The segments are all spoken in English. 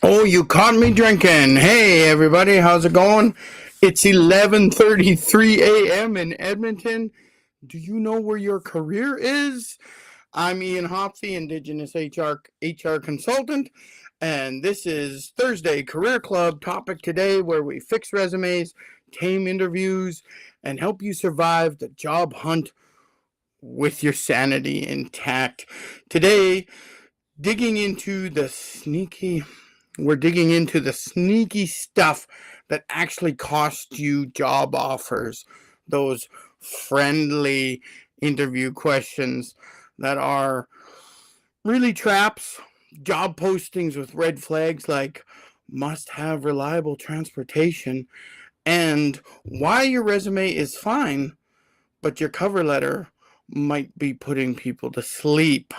Oh, you caught me drinking. Hey, everybody, how's it going? It's 11:33 a.m. in Edmonton. Do you know where your career is? I'm Ian Hopsey, Indigenous HR consultant, and this is Thursday Career Club topic today where we fix resumes, tame interviews, and help you survive the job hunt with your sanity intact. Today, digging into the sneaky we're digging into the sneaky stuff that actually cost you job offers. Those friendly interview questions that are really traps, job postings with red flags like must have reliable transportation, and why your resume is fine, but your cover letter might be putting people to sleep.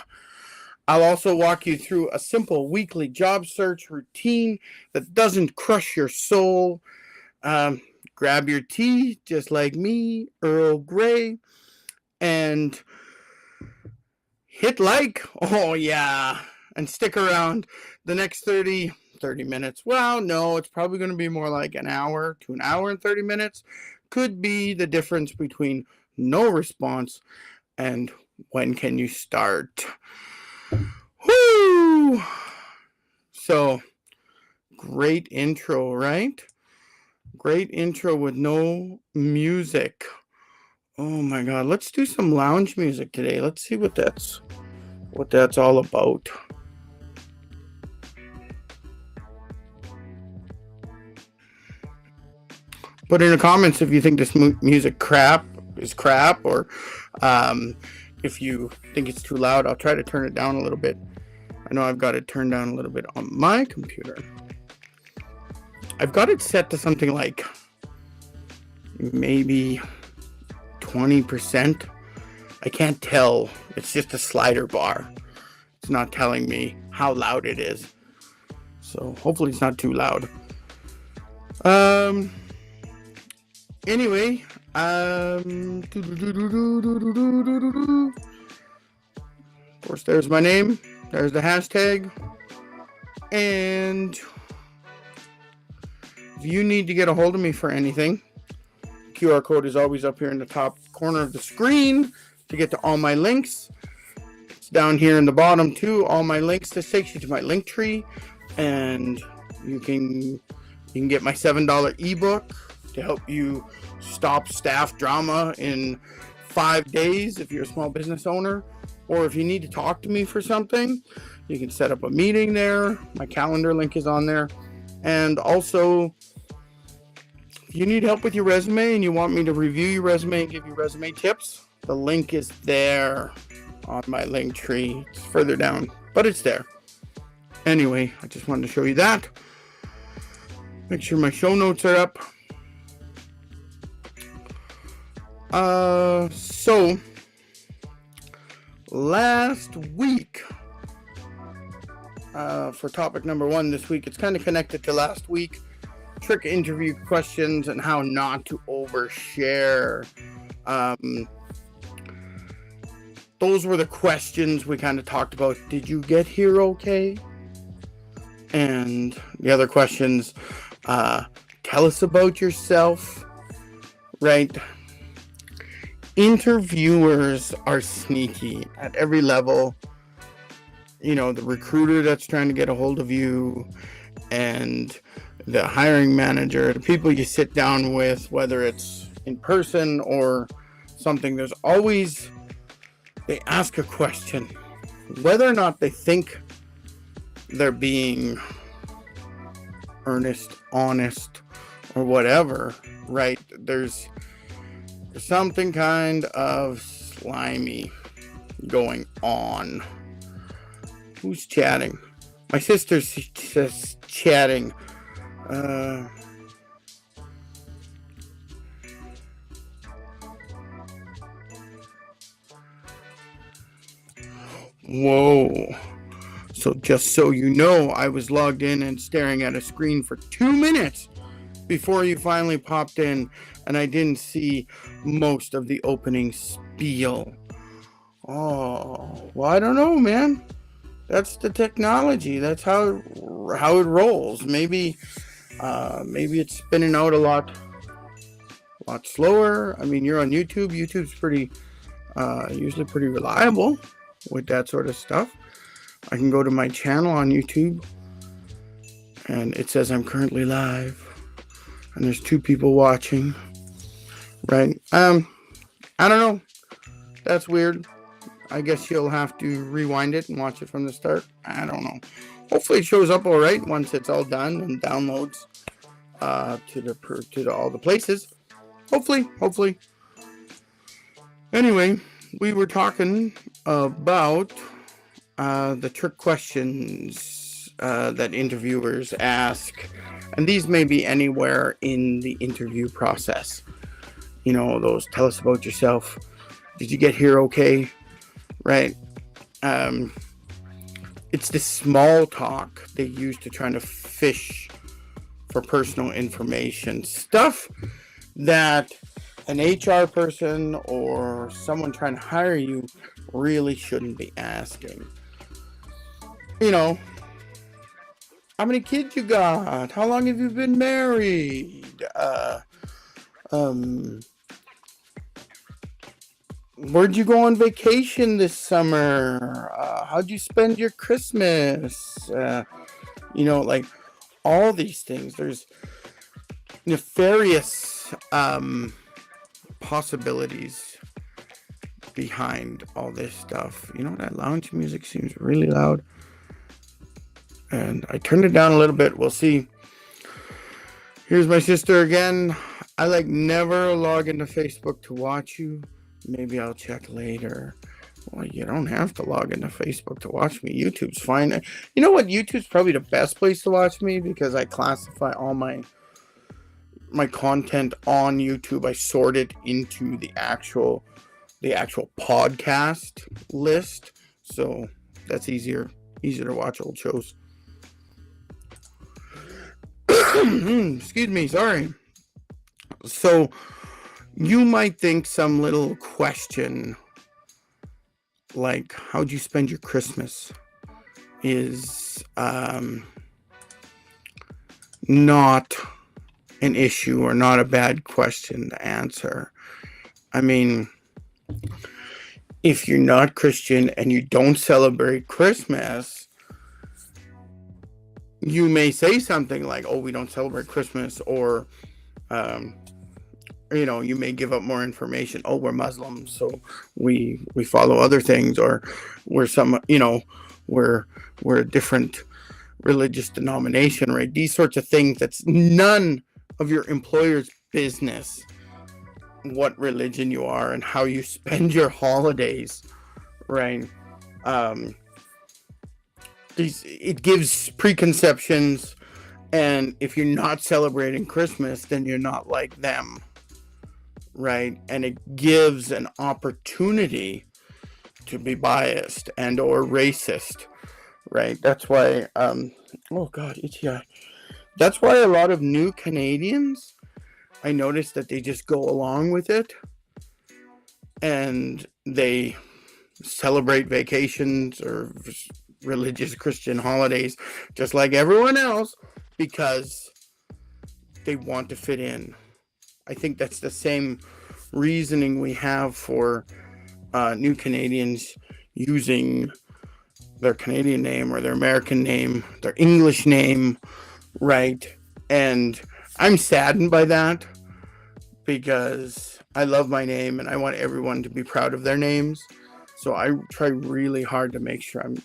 I'll also walk you through a simple weekly job search routine that doesn't crush your soul. Um, Grab your tea, just like me, Earl Grey, and hit like. Oh, yeah. And stick around the next 30 minutes. Well, no, it's probably going to be more like an hour to an hour and 30 minutes. Could be the difference between no response and when can you start. Whoo! So, great intro, right? Great intro with no music. Oh my god, let's do some lounge music today. Let's see what that's all about. Put in the comments if you think this music is crap, or if you think it's too loud. I'll try to turn it down a little bit. I know I've got it turned down a little bit on my computer. I've got it set to something like maybe 20%. I can't tell. It's just a slider bar. It's not telling me how loud it is. So hopefully it's not too loud. Anyway, of course, there's my name. There's the hashtag. And if you need to get a hold of me for anything, QR code is always up here in the top corner of the screen to get to all my links. It's down here in the bottom too, all my links. This takes you to my link tree, and you can get my $7 ebook to help you stop staff drama in 5 days if you're a small business owner. Or if you need to talk to me for something, you can set up a meeting there. My calendar link is on there. And also, if you need help with your resume and you want me to review your resume and give you resume tips, the link is there on my link tree. It's further down, but it's there. Anyway, I just wanted to show you that. Make sure my show notes are up. So last week, for topic number 1 this week, it's kind of connected to last week. Trick interview questions and how not to overshare. Those were the questions we kind of talked about. Did you get here okay? And the other questions, tell us about yourself, right? Interviewers are sneaky at every level. You know, the recruiter that's trying to get a hold of you, and the hiring manager, the people you sit down with, whether it's in person or something, there's always, they ask a question. Whether or not they think they're being earnest, honest, or whatever, right? There's something kind of slimy going on. Who's chatting? My sister's just chatting. Whoa. So just so you know, I was logged in and staring at a screen for 2 minutes before you finally popped in, and I didn't see most of the opening spiel. Oh, well, I don't know, man. That's the technology. That's how it rolls. Maybe it's spinning out a lot slower. I mean, you're on YouTube. YouTube's pretty usually pretty reliable with that sort of stuff. I can go to my channel on YouTube, and it says I'm currently live, and there's 2 people watching. Right? I don't know. That's weird. I guess you'll have to rewind it and watch it from the start. I don't know. Hopefully it shows up all right once it's all done and downloads to all the places. Hopefully. Anyway, we were talking about the trick questions that interviewers ask, and these may be anywhere in the interview process. You know, those tell us about yourself. Did you get here okay? Right? It's this small talk they use to try to fish for personal information. Stuff that an HR person or someone trying to hire you really shouldn't be asking. You know, how many kids you got? How long have you been married? Where'd you go on vacation this summer? How'd you spend your Christmas? Like all these things. There's nefarious possibilities behind all this stuff. You know, that lounge music seems really loud. And I turned it down a little bit. We'll see. Here's my sister again. I never log into Facebook to watch you. Maybe I'll check later. Well, you don't have to log into Facebook to watch me. YouTube's fine. You know what? YouTube's probably the best place to watch me because I classify all my content on YouTube. I sort it into the actual podcast list. So that's easier to watch old shows. Excuse me, sorry. So you might think some little question like, how'd you spend your Christmas is not an issue or not a bad question to answer. I mean, if you're not Christian and you don't celebrate Christmas, you may say something like, oh, we don't celebrate Christmas, or you may give up more information. Oh, we're Muslims, so we follow other things, or we're we're a different religious denomination, right? These sorts of things. That's none of your employer's business what religion you are and how you spend your holidays, right? It gives preconceptions, and if you're not celebrating Christmas, then you're not like them. Right? And it gives an opportunity to be biased and or racist, right? That's why oh god, itchy eye. That's why a lot of new Canadians, I noticed that they just go along with it and they celebrate vacations or religious Christian holidays just like everyone else because they want to fit in. I think that's the same reasoning we have for new Canadians using their Canadian name or their American name, their English name, right? And I'm saddened by that because I love my name and I want everyone to be proud of their names. So I try really hard to make sure I'm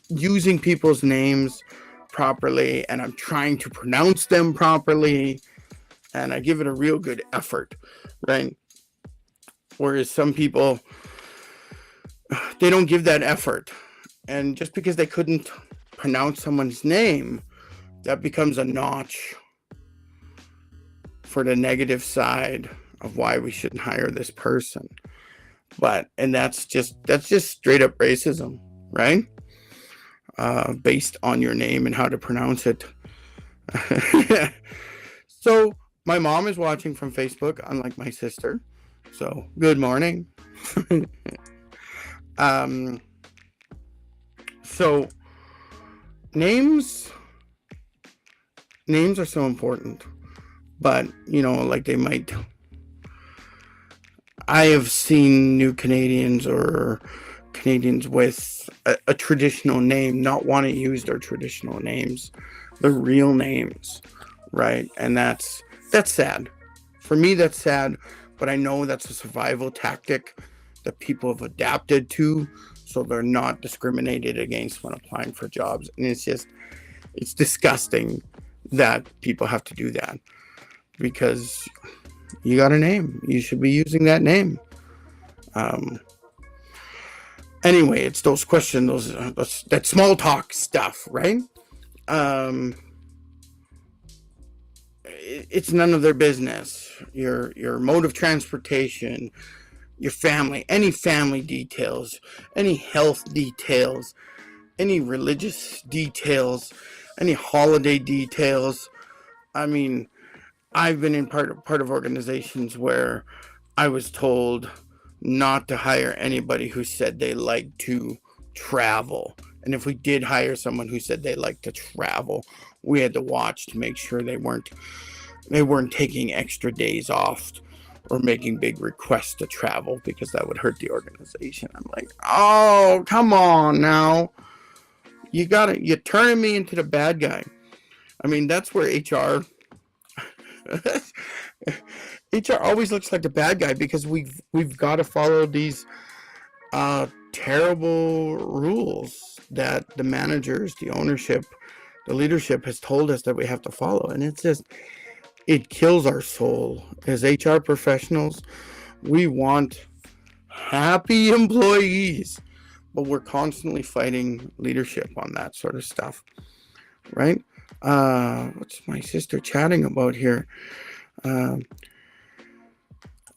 using people's names properly and I'm trying to pronounce them properly. And I give it a real good effort, right? Whereas some people, they don't give that effort. And just because they couldn't pronounce someone's name, that becomes a notch for the negative side of why we shouldn't hire this person. And that's just straight up racism, right? Based on your name and how to pronounce it. So, my mom is watching from Facebook, unlike my sister. So, good morning. So names are so important, but like I have seen new Canadians or Canadians with a traditional name not want to use their traditional names, their real names, right? And that's sad. For me, that's sad, but I know that's a survival tactic that people have adapted to, so they're not discriminated against when applying for jobs. And it's disgusting that people have to do that, because you got a name. You should be using that name. Anyway, it's those questions, that small talk stuff, right? It's none of their business. Your mode of transportation, your family, any family details, any health details, any religious details, any holiday details. I mean, I've been in part of organizations where I was told not to hire anybody who said they like to travel. And if we did hire someone who said they like to travel, we had to watch to make sure they weren't taking extra days off or making big requests to travel, because that would hurt the organization. I'm like, oh, come on now. You're turning me into the bad guy. I mean, that's where HR always looks like the bad guy, because we've got to follow these terrible rules that the managers, the ownership, the leadership has told us that we have to follow. And it kills our soul. As HR professionals, we want happy employees, but we're constantly fighting leadership on that sort of stuff, right? What's my sister chatting about here?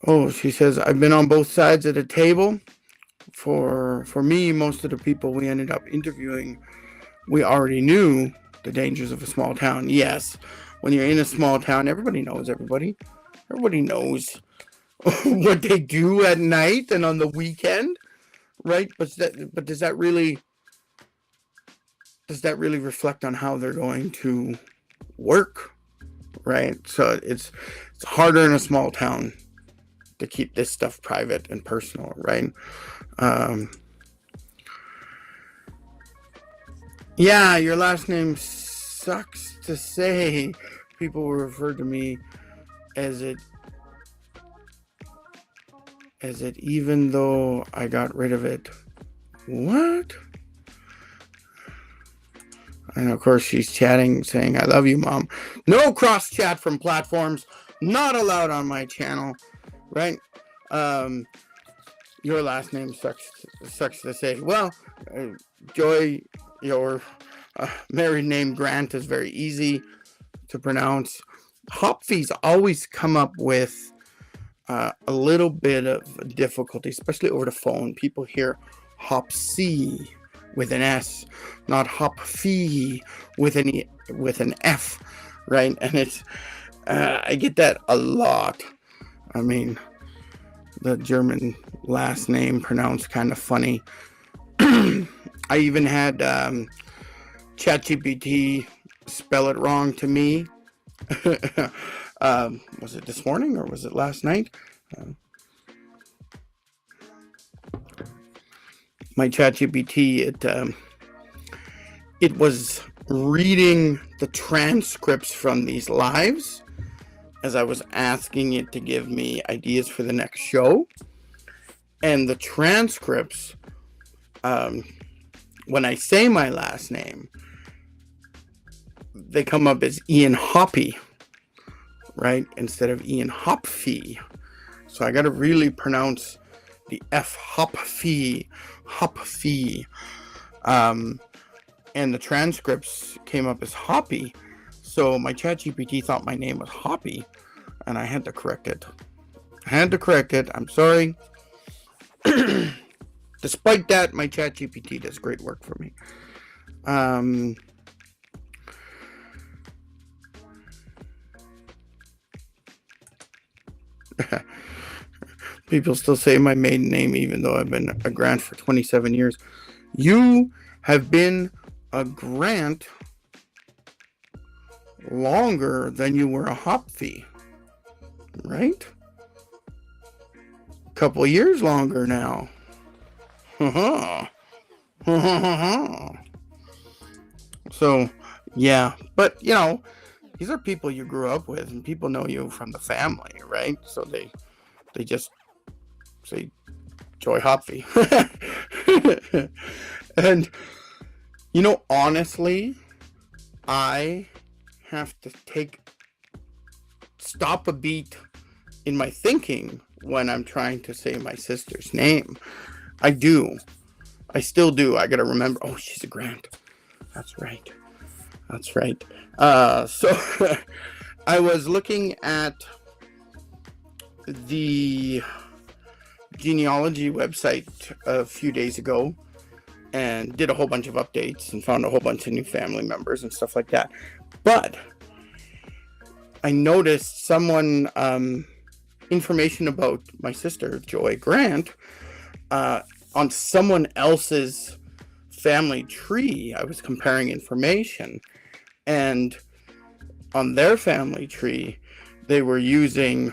She says, I've been on both sides of the table. For me, most of the people we ended up interviewing, we already knew the dangers of a small town. Yes, when you're in a small town, everybody knows everybody. Everybody knows what they do at night and on the weekend, right? But does that really reflect on how they're going to work, right? So it's harder in a small town to keep this stuff private and personal, right? Yeah, your last name sucks to say. People refer to me as it even though I got rid of it. What? And of course she's chatting saying, I love you, Mom. No cross chat from platforms. Not allowed on my channel. Right? Your last name sucks to say. Well, Joy, your married name Grant is very easy to pronounce. Hopfees always come up with a little bit of difficulty, especially over the phone. People hear Hopsy with an S, not Hopfee with an F, right? And it's I get that a lot. I mean, the German last name pronounced kind of funny. I even had ChatGPT spell it wrong to me. Was it this morning or was it last night? My ChatGPT, it was reading the transcripts from these lives as I was asking it to give me ideas for the next show. And the transcripts, when I say my last name, they come up as Ian Hoppy, right? Instead of Ian Hopfee. So I got to really pronounce the F, Hopfee. And the transcripts came up as Hoppy. So my ChatGPT thought my name was Hoppy, and I had to correct it. I'm sorry. Despite that, my ChatGPT does great work for me. People still say my maiden name, even though I've been a Grant for 27 years. You have been a Grant longer than you were a Hopfy, right? Couple years longer now. So, yeah, but these are people you grew up with, and people know you from the family, right? So they just say Joy Hopfy. And honestly, I have to stop a beat in my thinking when I'm trying to say my sister's name. I still do. I gotta remember, oh, she's a Grant. That's right. So I was looking at the genealogy website a few days ago and did a whole bunch of updates and found a whole bunch of new family members and stuff like that. But I noticed information about my sister, Joy Grant, on someone else's family tree. I was comparing information, and on their family tree, they were using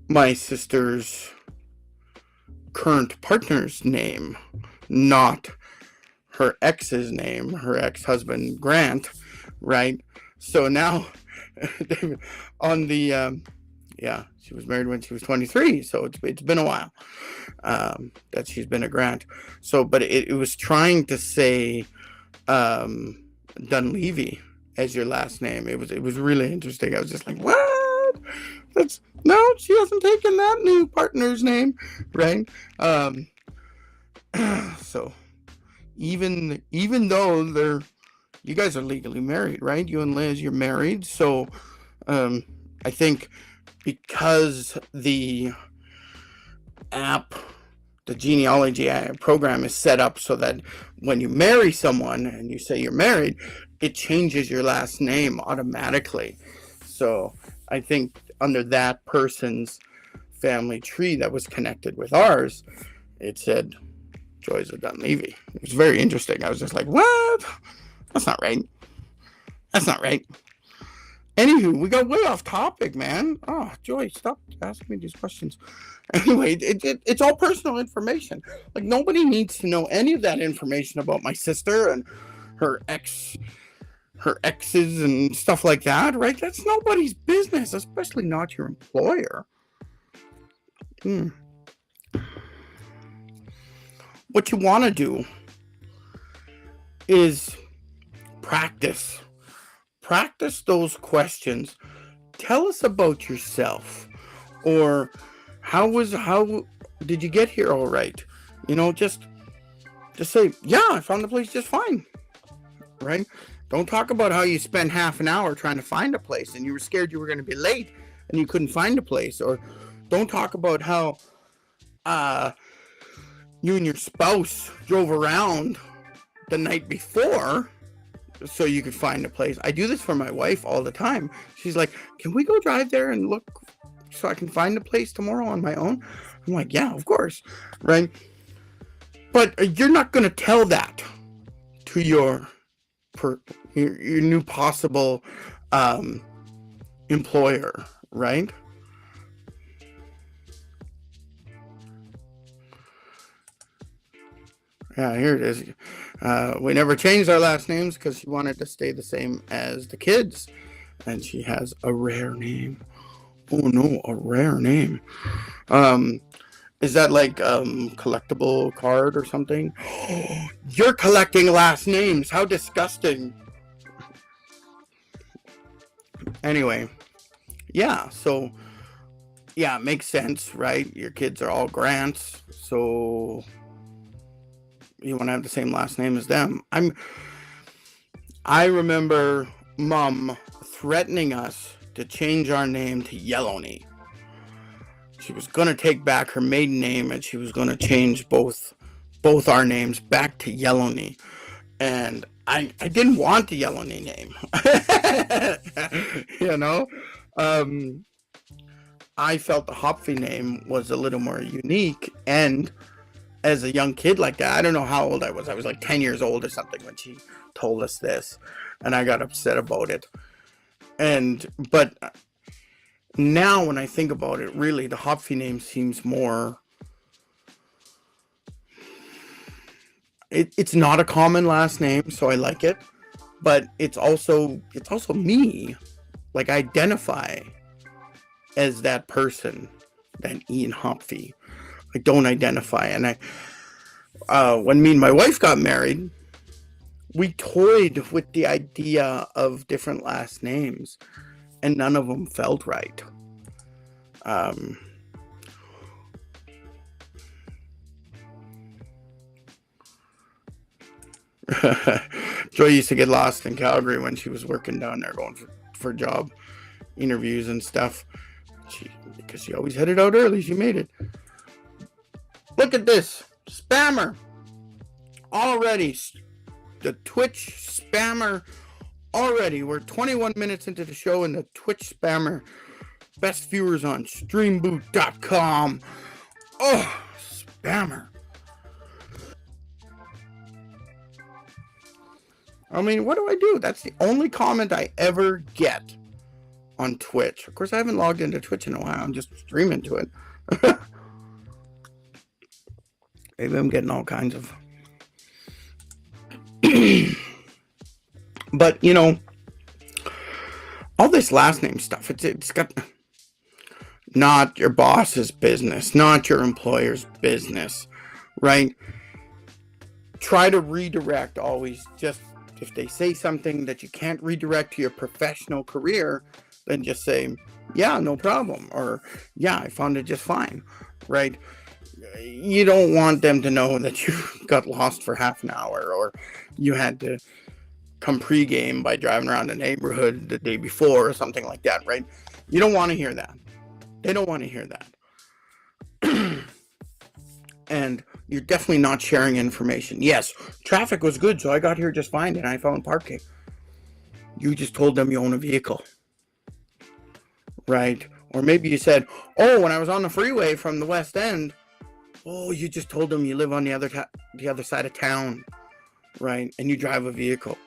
my sister's current partner's name, not her ex's name, her ex-husband Grant, right? So now on the she was married when she was 23, so it's been a while that she's been a Grant. So, but it was trying to say Dunleavy as your last name. It was really interesting. I was just like, what? No, she hasn't taken that new partner's name, right? So even though you guys are legally married, right? You and Liz, you're married. So I think because the genealogy program is set up so that when you marry someone and you say you're married, it changes your last name automatically. So I think under that person's family tree that was connected with ours, it said Joy's a Dunleavy. It was very interesting. I was just like, what? That's not right. Anywho, we got way off topic, man. Oh, Joy, stop asking me these questions. Anyway, it's all personal information. Like, nobody needs to know any of that information about my sister and her exes and stuff like that, right? That's nobody's business, especially not your employer. What you want to do is practice those questions. Tell us about yourself, or how did you get here all right? Just say, yeah, I found the place just fine, right? Don't talk about how you spent half an hour trying to find a place and you were scared you were going to be late and you couldn't find a place. Or don't talk about how you and your spouse drove around the night before so you could find a place. I do this for my wife all the time. She's like, can we go drive there and look so I can find a place tomorrow on my own? I'm like, yeah, of course, right? But you're not going to tell that to your new possible employer, right? Yeah, here it is. We never changed our last names because she wanted to stay the same as the kids. And she has a rare name. Oh no, a rare name. Is that like collectible card or something? You're collecting last names. How disgusting. Anyway, yeah, so yeah, it makes sense, right? Your kids are all Grants, so you want to have the same last name as them. I remember Mom threatening us to change our name to Yellowknee. She was going to take back her maiden name and she was going to change both our names back to Yellowknee. And I didn't want the Yellowknee name. I felt the Hopfy name was a little more unique, and as a young kid like that, I don't know how old I was. I was like 10 years old or something when she told us this, and I got upset about it. But now when I think about it, really, the Hopfy name seems more. It's not a common last name, so I like it, but it's also me. Like, I identify as that person, that Ian Hopfy. I don't identify, and when me and my wife got married, we toyed with the idea of different last names, and none of them felt right. Joy used to get lost in Calgary when she was working down there, going for job interviews and stuff. Because she always headed out early, she made it. Look at this spammer already. The Twitch spammer already. We're 21 minutes into the show, and the Twitch spammer, best viewers on streamboot.com. Oh, spammer. I mean, what do I do? That's the only comment I ever get on Twitch. Of course, I haven't logged into Twitch in a while. I'm just streaming to it. Maybe I'm getting all kinds of... But, you know, all this last name stuff, it's got... Not your boss's business, not your employer's business, right? Try to redirect always. Just if they say something that you can't redirect to your professional career, then just say, yeah, no problem. Or, yeah, I found it just fine, right? You don't want them to know that you got lost for half an hour, or you had to come pregame by driving around the neighborhood the day before or something like that, right? You don't want to hear that. They don't want to hear that. And you're definitely not sharing information. Yes, traffic was good, so I got here just fine and I found parking. You just told them you own a vehicle, right? Or maybe you said, oh, when I was on the freeway from the West End, oh, you just told them you live on the other side of town, right? And you drive a vehicle.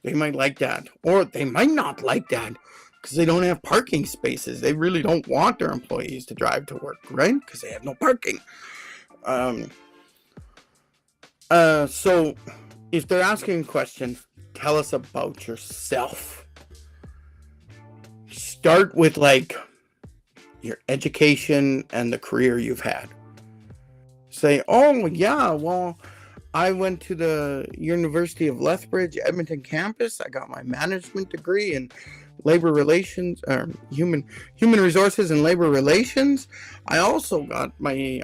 They might like that. Or they might not like that because they don't have parking spaces. They really don't want their employees to drive to work, right? Because they have no parking. So if they're asking a question, tell us about yourself. Start with like your education and the career you've had. Say, oh yeah, well, I went to the University of Lethbridge, Edmonton campus. I got my management degree in labor relations, or human resources and labor relations. I also got my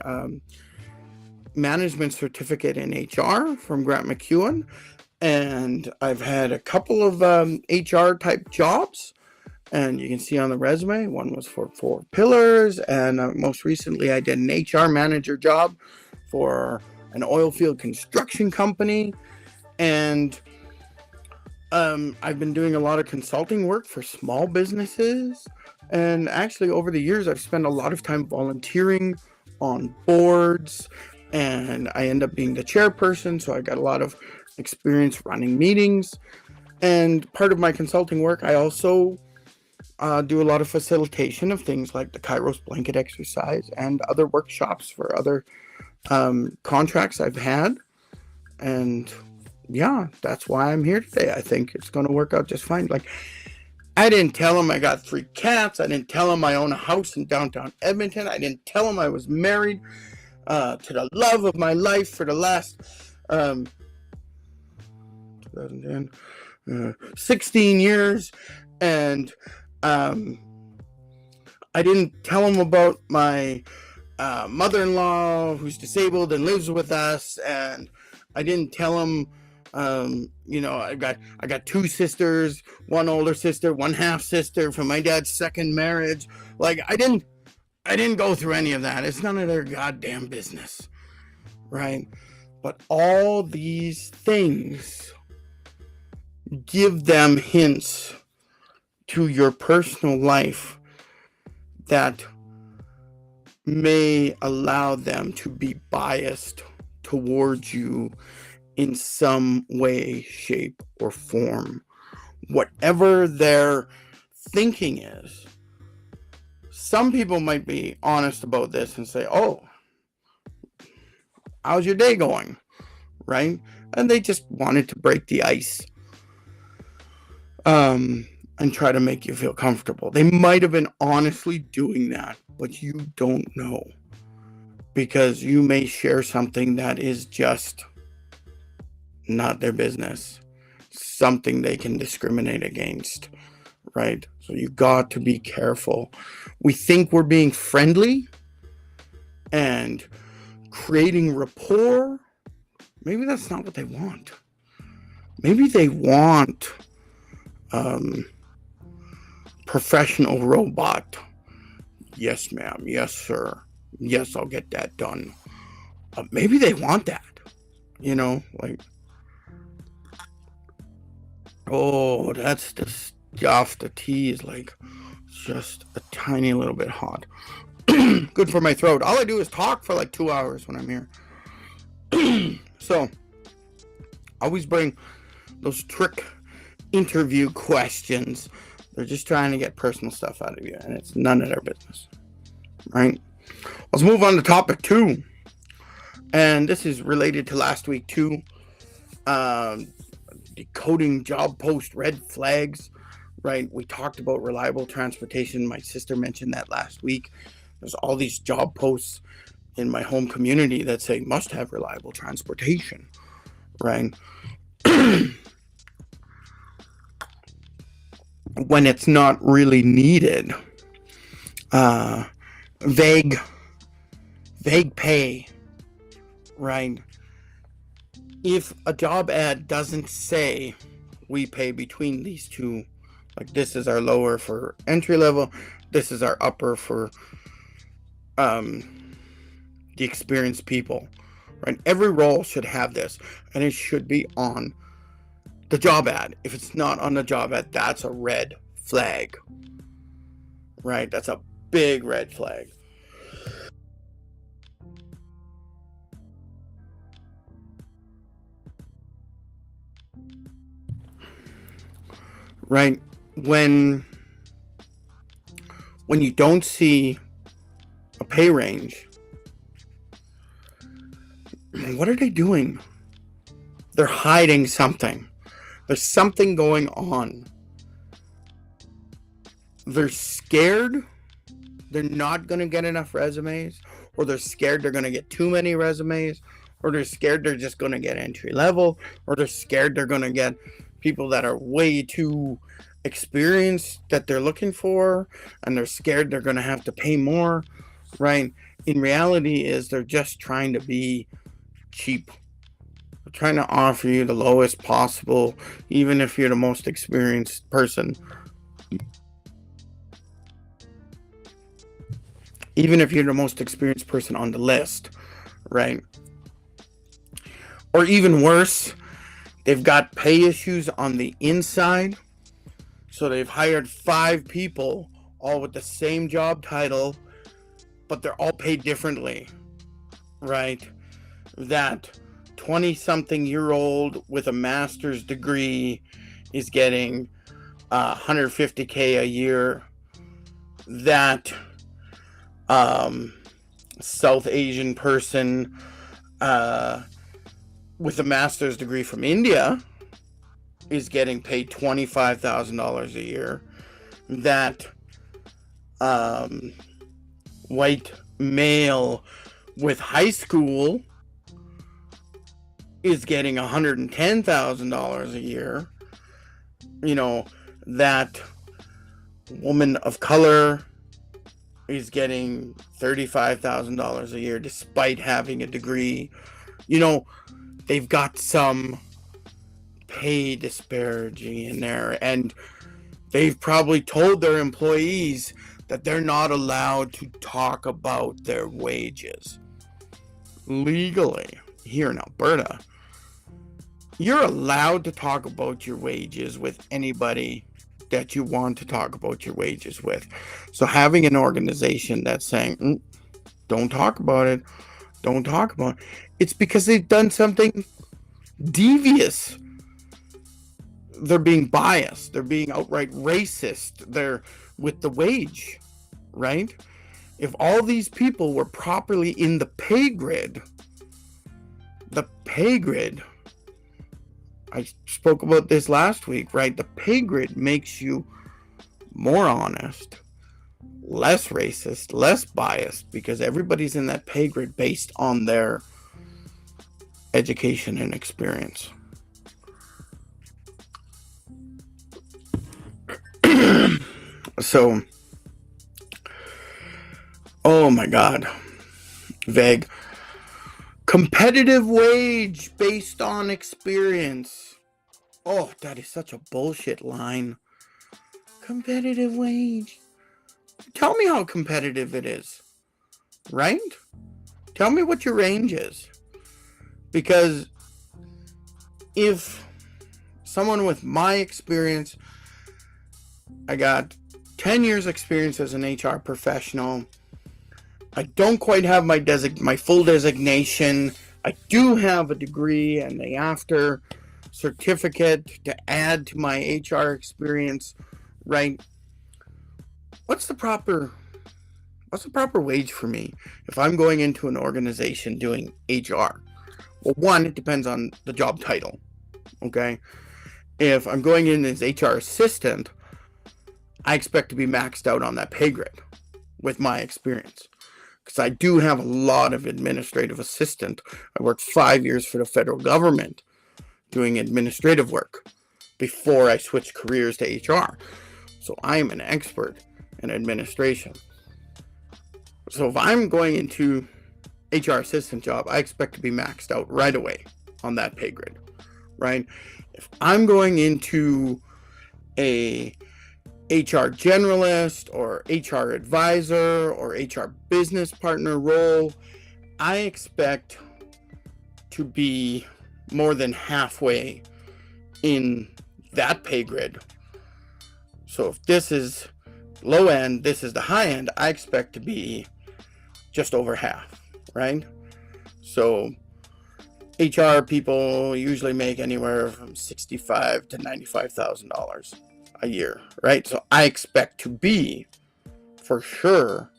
management certificate in HR from Grant McEwen, and I've had a couple of HR type jobs, and you can see on the resume, one was for 4 Pillars, and most recently I did an HR manager job for an oil field construction company, and I've been doing a lot of consulting work for small businesses, and actually over the years I've spent a lot of time volunteering on boards, and I end up being the chairperson, so I got a lot of experience running meetings. And part of my consulting work, I also do a lot of facilitation of things like the Kairos blanket exercise and other workshops for other contracts I've had. And yeah, that's why I'm here today. I think it's going to work out just fine. Like, I didn't tell him I got 3 cats. I didn't tell him I own a house in downtown Edmonton. I didn't tell him I was married to the love of my life for the last 16 years. And I didn't tell him about my mother-in-law who's disabled and lives with us. And I didn't tell him, I got 2 sisters, one older sister, one half sister from my dad's second marriage. Like, I didn't go through any of that. It's none of their goddamn business, right? But all these things give them hints to your personal life that may allow them to be biased towards you in some way, shape, or form. Whatever their thinking is. Some people might be honest about this and say, oh, how's your day going? Right? And they just wanted to break the ice. And try to make you feel comfortable. They might have been honestly doing that, but you don't know. Because you may share something that is just not their business. Something they can discriminate against. Right? So you got to be careful. We think we're being friendly and creating rapport. Maybe that's not what they want. Maybe they want professional robot. Yes, ma'am. Yes, sir. Yes, I'll get that done. Maybe they want that. Like, oh, that's the stuff. The tea is like just a tiny little bit hot. Good for my throat. All I do is talk for like 2 hours when I'm here. So, always bring those trick interview questions. They're just trying to get personal stuff out of you, and it's none of their business. Right? Let's move on to topic 2. And this is related to last week too. Decoding job post red flags. Right? We talked about reliable transportation. My sister mentioned that last week. There's all these job posts in my home community that say must have reliable transportation. Right? When it's not really needed. Vague pay. Right? If a job ad doesn't say we pay between these two, like this is our lower for entry level, this is our upper for the experienced people, right? Every role should have this, and it should be on the job ad. If it's not on the job ad, that's a red flag, right? That's a big red flag. Right? When you don't see a pay range, what are they doing? They're hiding something. There's something going on. They're scared they're not going to get enough resumes, or they're scared they're going to get too many resumes, or they're scared they're just going to get entry level, or they're scared they're going to get people that are way too experienced that they're looking for, and they're scared they're going to have to pay more, right? In reality is they're just trying to be cheap. They're trying to offer you the lowest possible, even if you're the most experienced person. Even if you're the most experienced person on the list, right? Or even worse, they've got pay issues on the inside. So they've hired 5 people, all with the same job title, but they're all paid differently, right? That 20-something-year-old with a master's degree is getting $150K a year. That South Asian person with a master's degree from India is getting paid $25,000 a year. That white male with high school is getting $110,000 a year. You know, that woman of color is getting $35,000 a year despite having a degree. You know, they've got some pay disparity in there, and they've probably told their employees that they're not allowed to talk about their wages. Legally, here in Alberta, you're allowed to talk about your wages with anybody that you want to talk about your wages with. So having an organization that's saying, don't talk about it, don't talk about it, it's because they've done something devious. They're being biased. They're being outright racist. They're with the wage, right? If all these people were properly in the pay grid, I spoke about this last week, right? The pay grid makes you more honest, less racist, less biased, because everybody's in that pay grid based on their education and experience. So, oh my God, vague. Competitive wage based on experience. Oh, that is such a bullshit line. Competitive wage. Tell me how competitive it is, right? Tell me what your range is. Because if someone with my experience, I got 10 years experience as an HR professional. I don't quite have my full designation. I do have a degree and the after certificate to add to my HR experience, right? What's the proper wage for me if I'm going into an organization doing HR? Well, one, it depends on the job title, okay? If I'm going in as HR assistant, I expect to be maxed out on that pay grid with my experience, because I do have a lot of administrative assistant. I worked 5 years for the federal government doing administrative work before I switched careers to HR. So I am an expert in administration. So if I'm going into HR assistant job, I expect to be maxed out right away on that pay grid, right? If I'm going into a HR generalist or HR advisor or HR business partner role, I expect to be more than halfway in that pay grid. So if this is low end, this is the high end, I expect to be just over half, right? So HR people usually make anywhere from $65,000 to $95,000 a year, right? So I expect to be for sure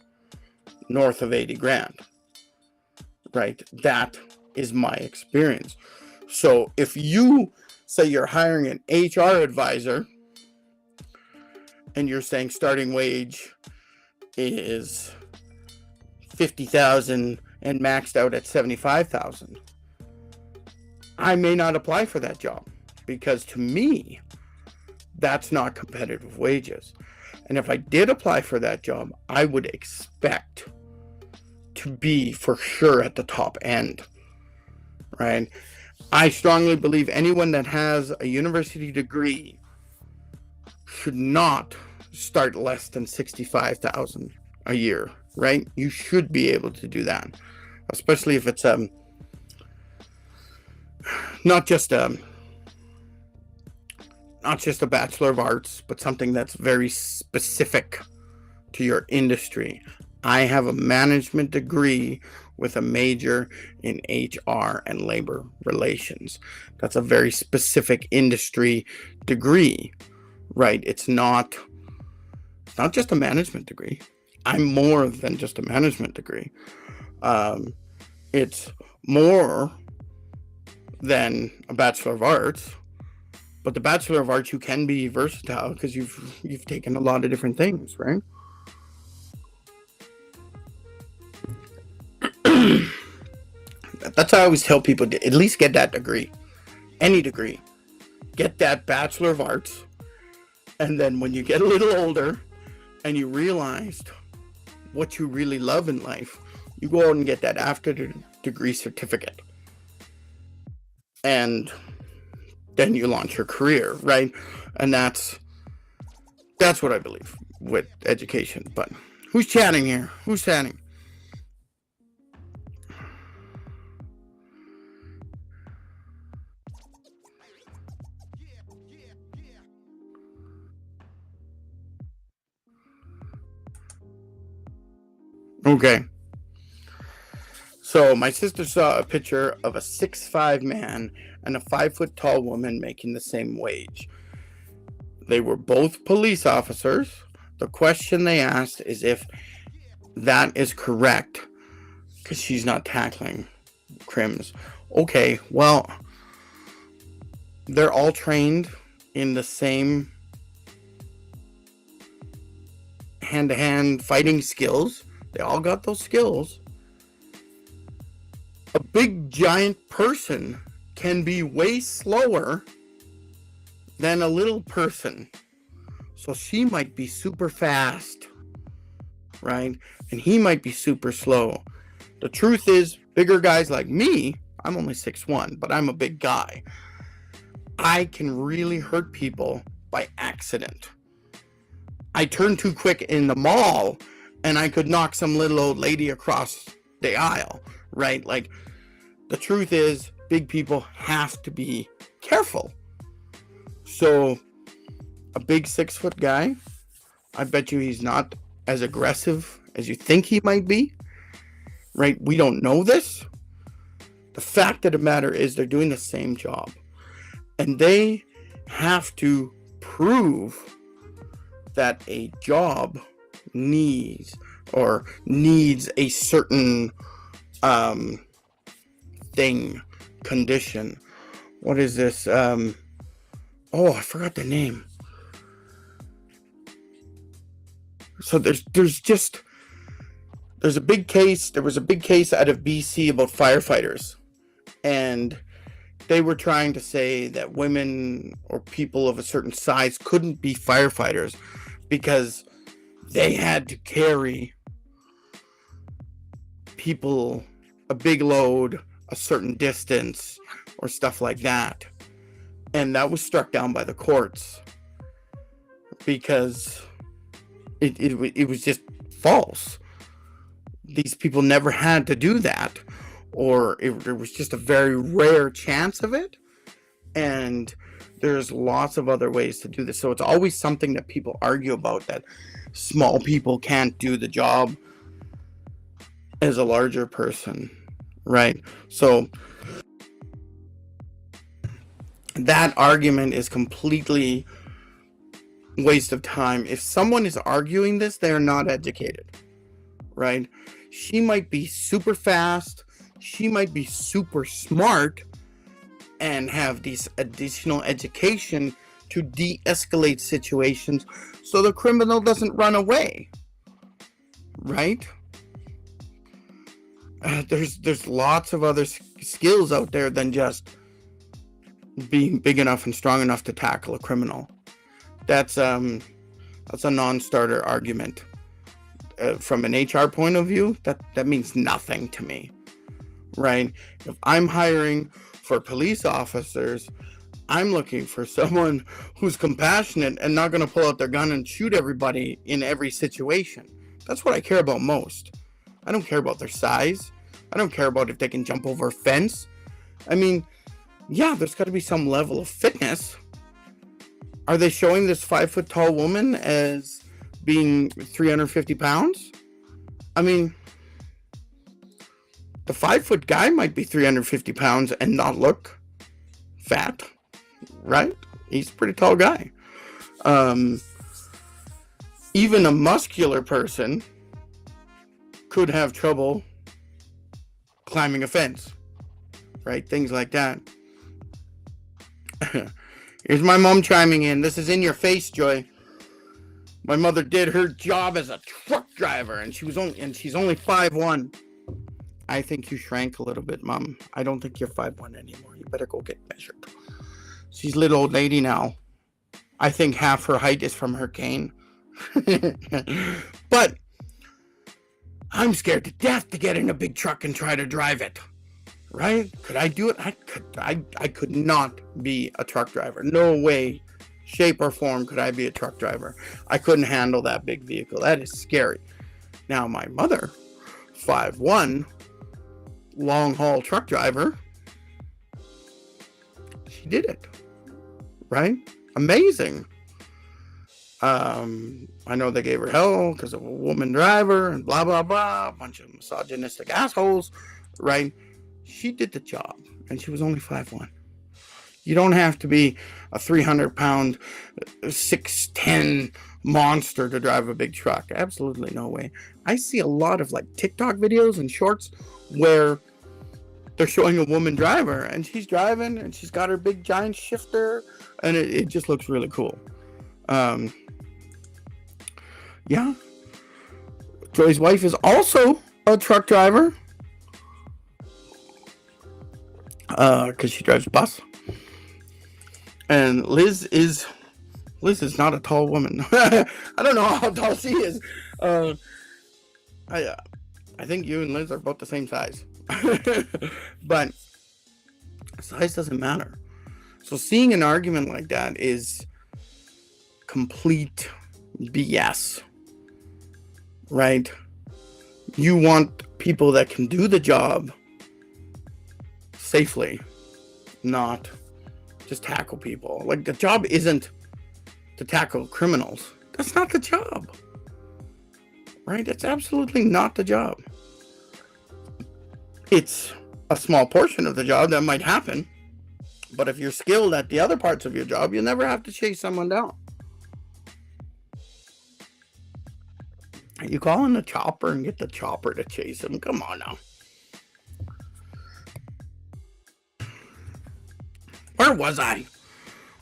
north of 80 grand, right? That is my experience. So if you say you're hiring an HR advisor and you're saying starting wage is 50,000 and maxed out at 75,000, I may not apply for that job, because to me, that's not competitive wages. And if I did apply for that job, I would expect to be for sure at the top end, right? I strongly believe anyone that has a university degree should not start less than 65,000 a year, right? You should be able to do that, especially if it's not just a Bachelor of Arts, but something that's very specific to your industry. I have a management degree with a major in HR and labor relations. That's a very specific industry degree, right? It's not just a management degree. I'm more than just a management degree. It's more than a Bachelor of Arts. But the Bachelor of Arts, you can be versatile because you've taken a lot of different things, right? That's how I always tell people to at least get that degree. Any degree. Get that Bachelor of Arts. And then when you get a little older and you realized what you really love in life, you go out and get that after degree certificate. And then you launch your career, right? And that's what I believe with education. But who's chatting here? Who's chatting? Okay. So my sister saw a picture of a 6'5" man and a 5 foot tall woman making the same wage. They were both police officers. The question they asked is if that is correct, because she's not tackling crims. Okay, well, they're all trained in the same hand-to-hand fighting skills. They all got those skills. A big giant person can be way slower than a little person. So she might be super fast, right? And he might be super slow. The truth is, bigger guys like me, I'm only 6'1", but I'm a big guy. I can really hurt people by accident. I turn too quick in the mall and I could knock some little old lady across the aisle, right? Like, the truth is, big people have to be careful. So, a big 6-foot guy, I bet you he's not as aggressive as you think he might be, right? We don't know this. The fact of the matter is they're doing the same job. And they have to prove that a job needs a certain thing, condition. What is this? I forgot the name. So there was a big case out of BC about firefighters, and they were trying to say that women or people of a certain size couldn't be firefighters because they had to carry people a big load a certain distance or stuff like that. And that was struck down by the courts because it was just false. These people never had to do that, or it was just a very rare chance of it. And there's lots of other ways to do this. So it's always something that people argue about, that small people can't do the job as a larger person, right? So that argument is completely waste of time. If someone is arguing this, they are not educated, right? She might be super fast, she might be super smart, and have this additional education to de-escalate situations so the criminal doesn't run away, right? There's lots of other skills out there than just being big enough and strong enough to tackle a criminal. That's a non-starter argument. From an HR point of view, that means nothing to me, right? If I'm hiring for police officers, I'm looking for someone who's compassionate and not going to pull out their gun and shoot everybody in every situation. That's what I care about most. I don't care about their size. I don't care about if they can jump over a fence. I mean, yeah, there's got to be some level of fitness. Are they showing this 5-foot tall woman as being 350 pounds? I mean, the 5-foot guy might be 350 pounds and not look fat, right? He's a pretty tall guy. Even a muscular person could have trouble climbing a fence, right? Things like that. Here's my mom chiming in. This is in your face, Joy. My mother did her job as a truck driver, and she's only 5'1". I think you shrank a little bit, Mom. I don't think you're 5'1" anymore. You better go get measured. She's a little old lady now. I think half her height is from her cane. But I'm scared to death to get in a big truck and try to drive it. Right? Could I do it? I could not be a truck driver. No way, shape, or form could I be a truck driver. I couldn't handle that big vehicle. That is scary. Now, my mother, 5'1", long-haul truck driver, she did it. Right? Amazing. I know they gave her hell because of a woman driver and blah, blah, blah. A bunch of misogynistic assholes, right? She did the job, and she was only 5'1". You don't have to be a 300-pound, 6'10" monster to drive a big truck. Absolutely no way. I see a lot of like TikTok videos and shorts where they're showing a woman driver, and she's driving, and she's got her big giant shifter, and it just looks really cool. Yeah. Joy's wife is also a truck driver. Because she drives a bus. And Liz is not a tall woman. I don't know how tall she is. I think you and Liz are both the same size. But size doesn't matter. So seeing an argument like that is complete BS. Right? You want people that can do the job safely, not just tackle people. Like, the job isn't to tackle criminals. That's not the job. Right? That's absolutely not the job. It's a small portion of the job that might happen, but if you're skilled at the other parts of your job, you never have to chase someone down. You call in the chopper and get the chopper to chase him. Come on now. Where was I?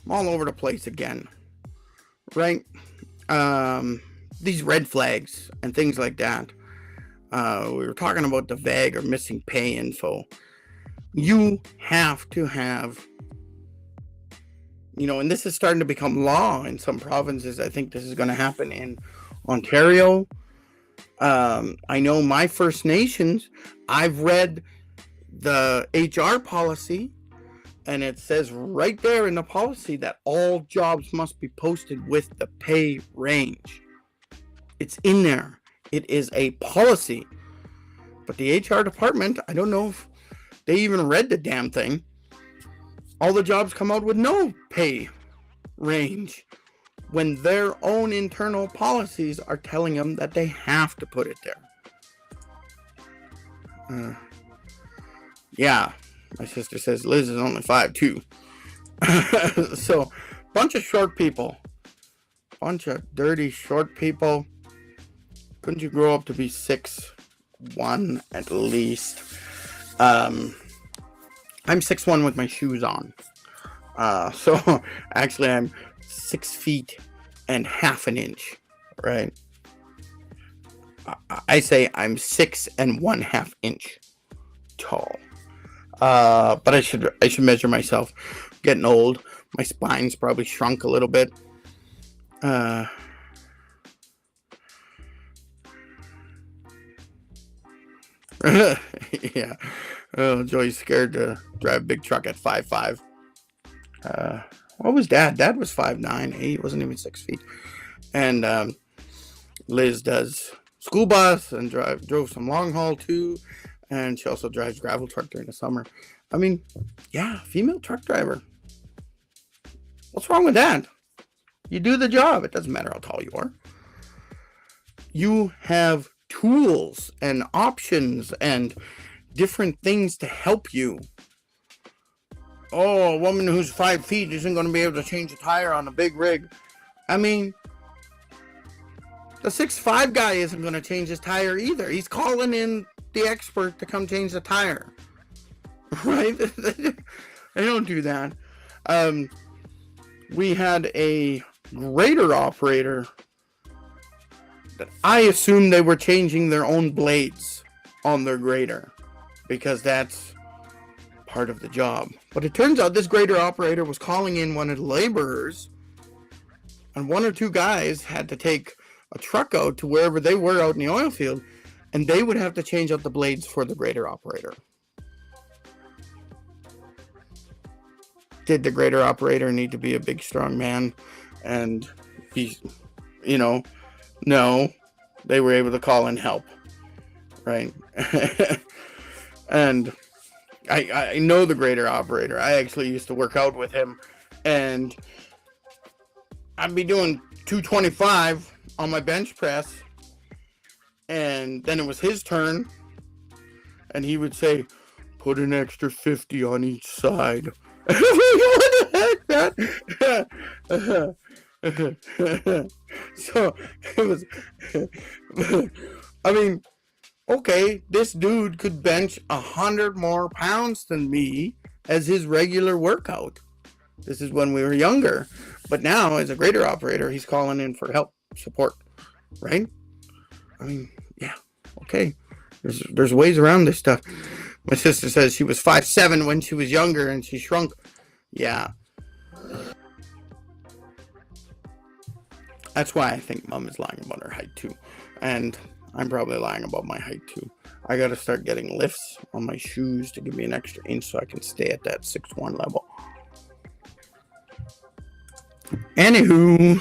I'm all over the place again. Right? These red flags and things like that. We were talking about the vague or missing pay info. You have to have, and this is starting to become law in some provinces. I think this is going to happen in Ontario. I know my First Nations, I've read the HR policy, and it says right there in the policy that all jobs must be posted with the pay range. It's in there. It is a policy. But the HR department, I don't know if they even read the damn thing. All the jobs come out with no pay range, when their own internal policies are telling them that they have to put it there. Yeah, my sister says Liz is only 5'2". So, bunch of short people. Bunch of dirty short people. Couldn't you grow up to be 6'1" at least? I'm 6'1" with my shoes on. So, actually I'm 6 feet and half an inch, right? I say I'm 6 1/2 inch tall. But I should measure myself. Getting old. My spine's probably shrunk a little bit. Yeah. Oh, Joey's scared to drive a big truck at 5'5". What was Dad? Dad was 5'9". He wasn't even 6 feet. And Liz does school bus and drove some long haul too. And she also drives gravel truck during the summer. I mean, yeah, female truck driver. What's wrong with that? You do the job. It doesn't matter how tall you are. You have tools and options and different things to help you. Oh, a woman who's 5 feet isn't going to be able to change a tire on a big rig. I mean, the 6'5" guy isn't going to change his tire either. He's calling in the expert to come change the tire. Right? They don't do that. We had a grader operator that I assumed they were changing their own blades on their grader, because that's part of the job. But it turns out this grader operator was calling in one of the laborers, and one or two guys had to take a truck out to wherever they were out in the oil field, and they would have to change out the blades for the grader operator. Did the grader operator need to be a big, strong man and be, no, they were able to call in help, right? And I know the grader operator. I actually used to work out with him, and I'd be doing 225 on my bench press, and then it was his turn, and he would say, put an extra 50 on each side. What the heck, man? So it was, I mean, okay, this dude could bench 100 more pounds than me as his regular workout. This is when we were younger. But now, as a grader operator, he's calling in for help, support, right? I mean, yeah, okay. There's ways around this stuff. My sister says she was 5'7" when she was younger and she shrunk. Yeah. That's why I think Mom is lying about her height too. And I'm probably lying about my height too. I gotta start getting lifts on my shoes to give me an extra inch so I can stay at that 6'1" level. Anywho.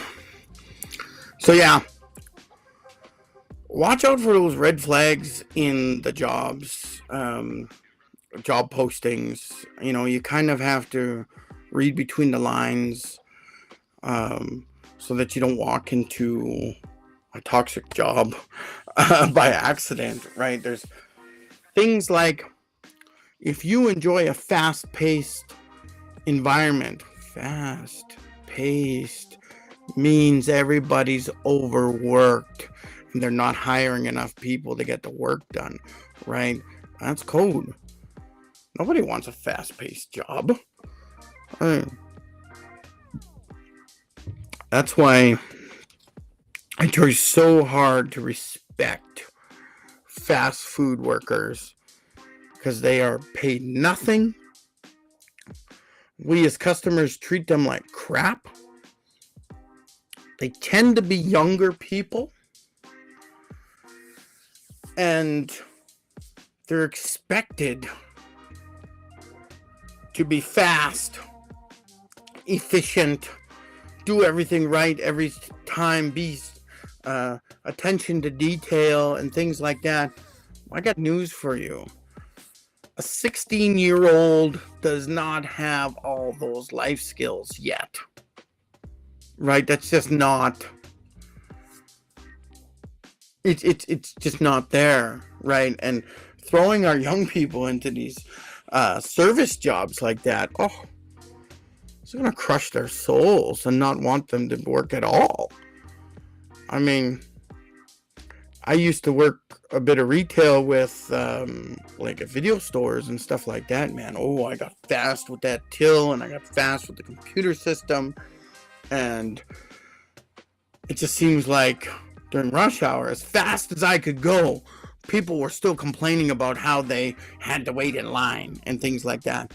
So yeah. Watch out for those red flags in the jobs, job postings. You know, you kind of have to read between the lines, so that you don't walk into a toxic job by accident, right? There's things like, if you enjoy a fast-paced environment, fast-paced means everybody's overworked and they're not hiring enough people to get the work done, right? That's code. Nobody wants a fast-paced job. That's why I try so hard to respect fast food workers, because they are paid nothing. We as customers treat them like crap. They tend to be younger people, and they're expected to be fast, efficient, do everything right every time, be attention to detail and things like that. I got news for you. A 16-year-old does not have all those life skills yet. Right? That's just not. It's just not there, right? And throwing our young people into these service jobs like that, it's gonna crush their souls and not want them to work at all. I mean, I used to work a bit of retail with like at video stores and stuff like that, man. Oh, I got fast with that till, and I got fast with the computer system, and it just seems like during rush hour, as fast as I could go, people were still complaining about how they had to wait in line and things like that.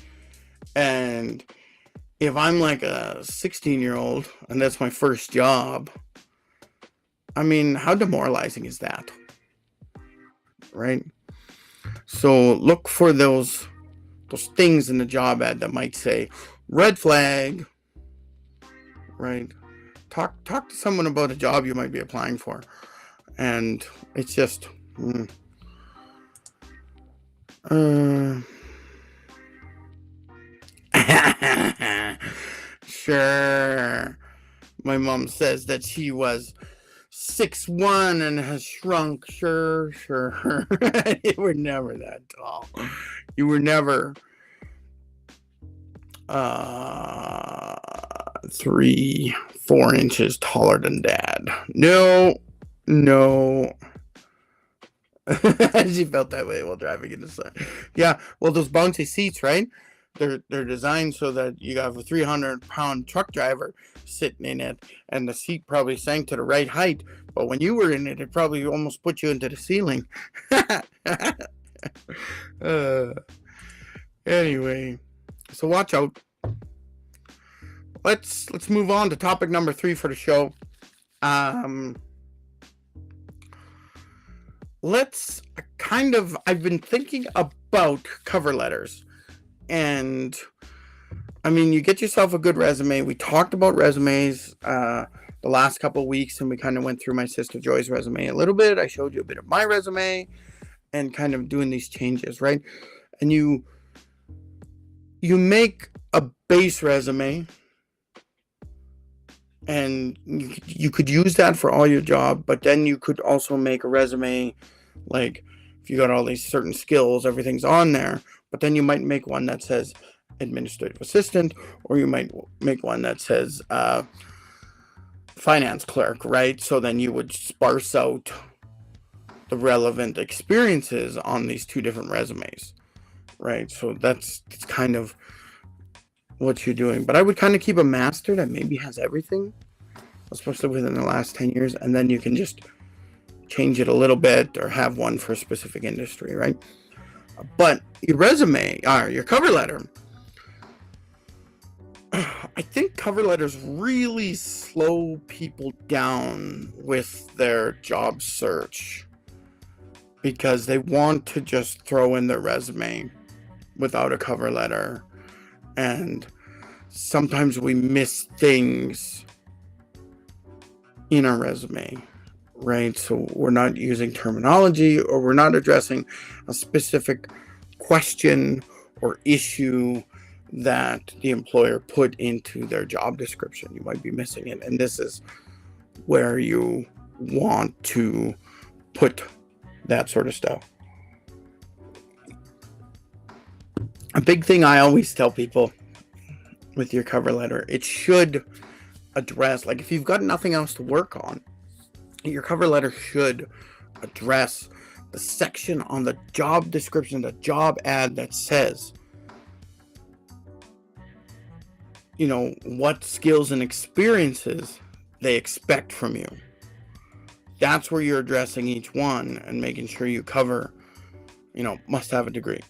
And if I'm like a 16-year-old and that's my first job, I mean, how demoralizing is that? Right? So look for those things in the job ad that might say red flag, right? Talk to someone about a job you might be applying for. And it's just sure. My mom says that she was 6'1" and has shrunk. Sure. You were never that tall. You were never 3-4 inches taller than Dad. No. She felt that way while driving in the sun. Yeah, well, those bouncy seats, right? They're designed so that you have a 300-pound truck driver sitting in it, and the seat probably sank to the right height. But when you were in it, it probably almost put you into the ceiling. Anyway, so watch out. Let's move on to topic number 3 for the show. I've been thinking about cover letters. And I mean, you get yourself a good resume. We talked about resumes the last couple of weeks, and we kind of went through my sister Joy's resume a little bit. I showed you a bit of my resume and kind of doing these changes, right? And you make a base resume, and you could use that for all your job, but then you could also make a resume, like if you got all these certain skills, everything's on there, but then you might make one that says administrative assistant, or you might make one that says finance clerk, right? So then you would sparse out the relevant experiences on these two different resumes, right? So that's kind of what you're doing. But I would kind of keep a master that maybe has everything, especially within the last 10 years, and then you can just change it a little bit or have one for a specific industry, right? But your resume, or your cover letter, I think cover letters really slow people down with their job search because they want to just throw in their resume without a cover letter. And sometimes we miss things in our resume, right? So we're not using terminology, or we're not addressing a specific question or issue that the employer put into their job description. You might be missing it. And this is where you want to put that sort of stuff. A big thing I always tell people with your cover letter, it should address, like if you've got nothing else to work on, your cover letter should address the section on the job description, the job ad that says, you know, what skills and experiences they expect from you. That's where you're addressing each one and making sure you cover, you know, must have a degree,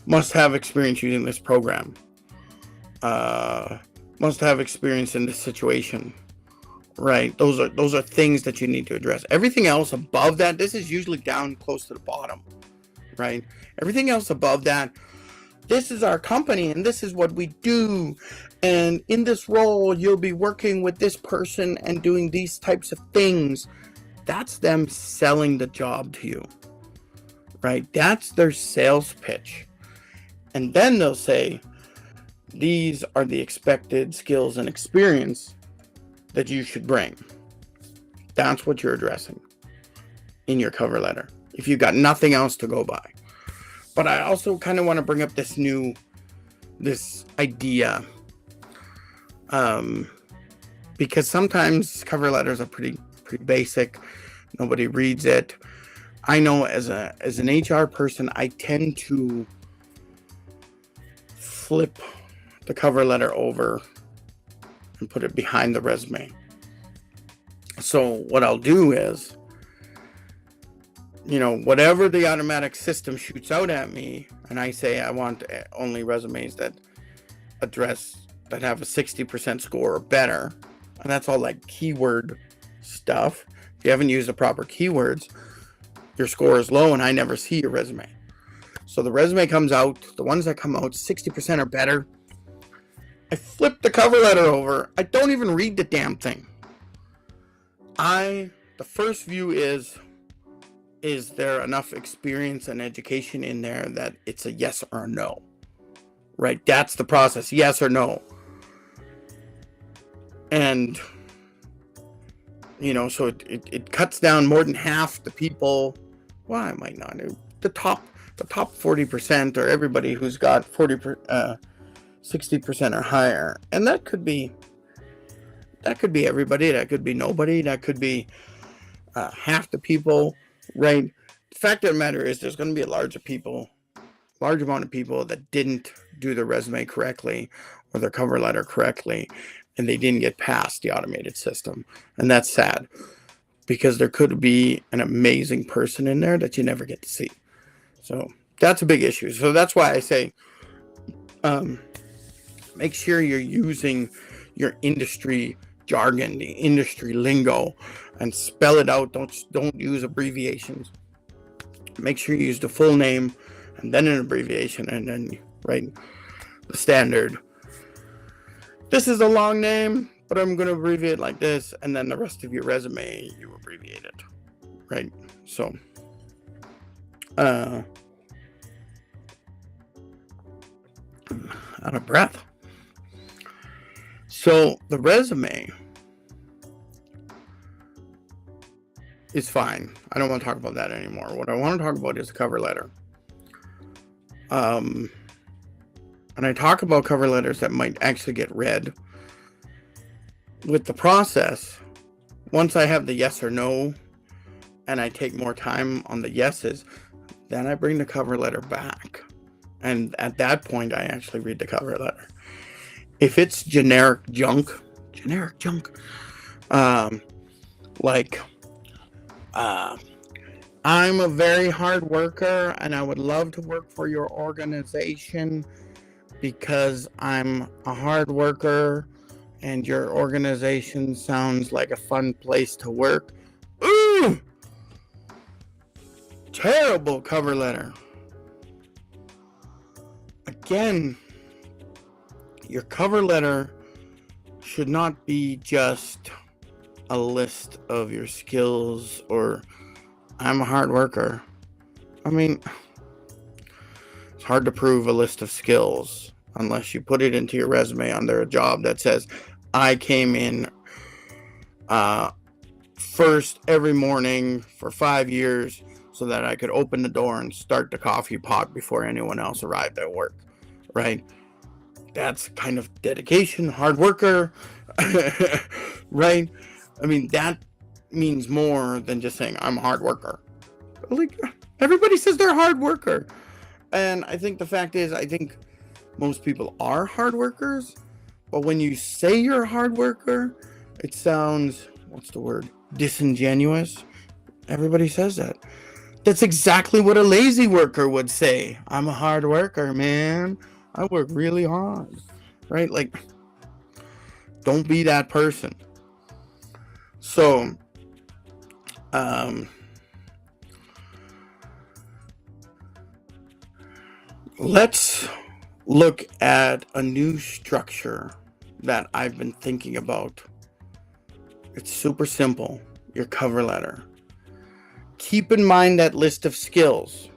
must have experience using this program, must have experience in this situation, right? Those are things that you need to address. Everything else above that, this is usually down close to the bottom, right? Everything else above that, this is our company and this is what we do, and in this role you'll be working with this person and doing these types of things. That's them selling the job to you, right? That's their sales pitch. And then they'll say, these are the expected skills and experience that you should bring. That's what you're addressing in your cover letter, if you've got nothing else to go by. But I also kind of want to bring up this idea, because sometimes cover letters are pretty basic. Nobody reads it. I know as an HR person, I tend to flip the cover letter over and put it behind the resume. So what I'll do is, you know, whatever the automatic system shoots out at me, and I say I want only resumes that have a 60% score or better, and that's all like keyword stuff. If you haven't used the proper keywords, your score is low and I never see your resume. So the resume comes out, the ones that come out 60% or better, I flip the cover letter over. I don't even read the damn thing. The first view is there enough experience and education in there that it's a yes or a no, right? That's the process, yes or no. And, you know, so it cuts down more than half the people. Well, I might not. The top 40%, or everybody who's got 60% or higher. And that could be everybody. That could be nobody. That could be half the people, right? The fact of the matter is there's going to be a large amount of people that didn't do their resume correctly or their cover letter correctly, and they didn't get past the automated system. And that's sad, because there could be an amazing person in there that you never get to see. So that's a big issue. So that's why I say, make sure you're using your industry jargon, the industry lingo, and spell it out. Don't use abbreviations. Make sure you use the full name and then an abbreviation, and then write the standard. This is a long name, but I'm going to abbreviate like this, and then the rest of your resume, you abbreviate it, right? So, out of breath. So the resume is fine. I don't want to talk about that anymore. What I want to talk about is the cover letter. And I talk about cover letters that might actually get read. With the process, once I have the yes or no, and I take more time on the yeses, then I bring the cover letter back. And at that point, I actually read the cover letter. If it's generic junk, like, I'm a very hard worker and I would love to work for your organization because I'm a hard worker and your organization sounds like a fun place to work. Ooh! Terrible cover letter. Again, your cover letter should not be just a list of your skills or I'm a hard worker. I mean, it's hard to prove a list of skills unless you put it into your resume under a job that says, I came in first every morning for 5 years so that I could open the door and start the coffee pot before anyone else arrived at work, right? That's kind of dedication, hard worker, right? I mean, that means more than just saying I'm a hard worker. Like, everybody says they're a hard worker. And I think the fact is, I think most people are hard workers, but when you say you're a hard worker, it sounds, what's the word? Disingenuous. Everybody says that. That's exactly what a lazy worker would say. I'm a hard worker, man. I work really hard, right? Like, don't be that person. So, let's look at a new structure that I've been thinking about. It's super simple. Your cover letter. Keep in mind that list of skills,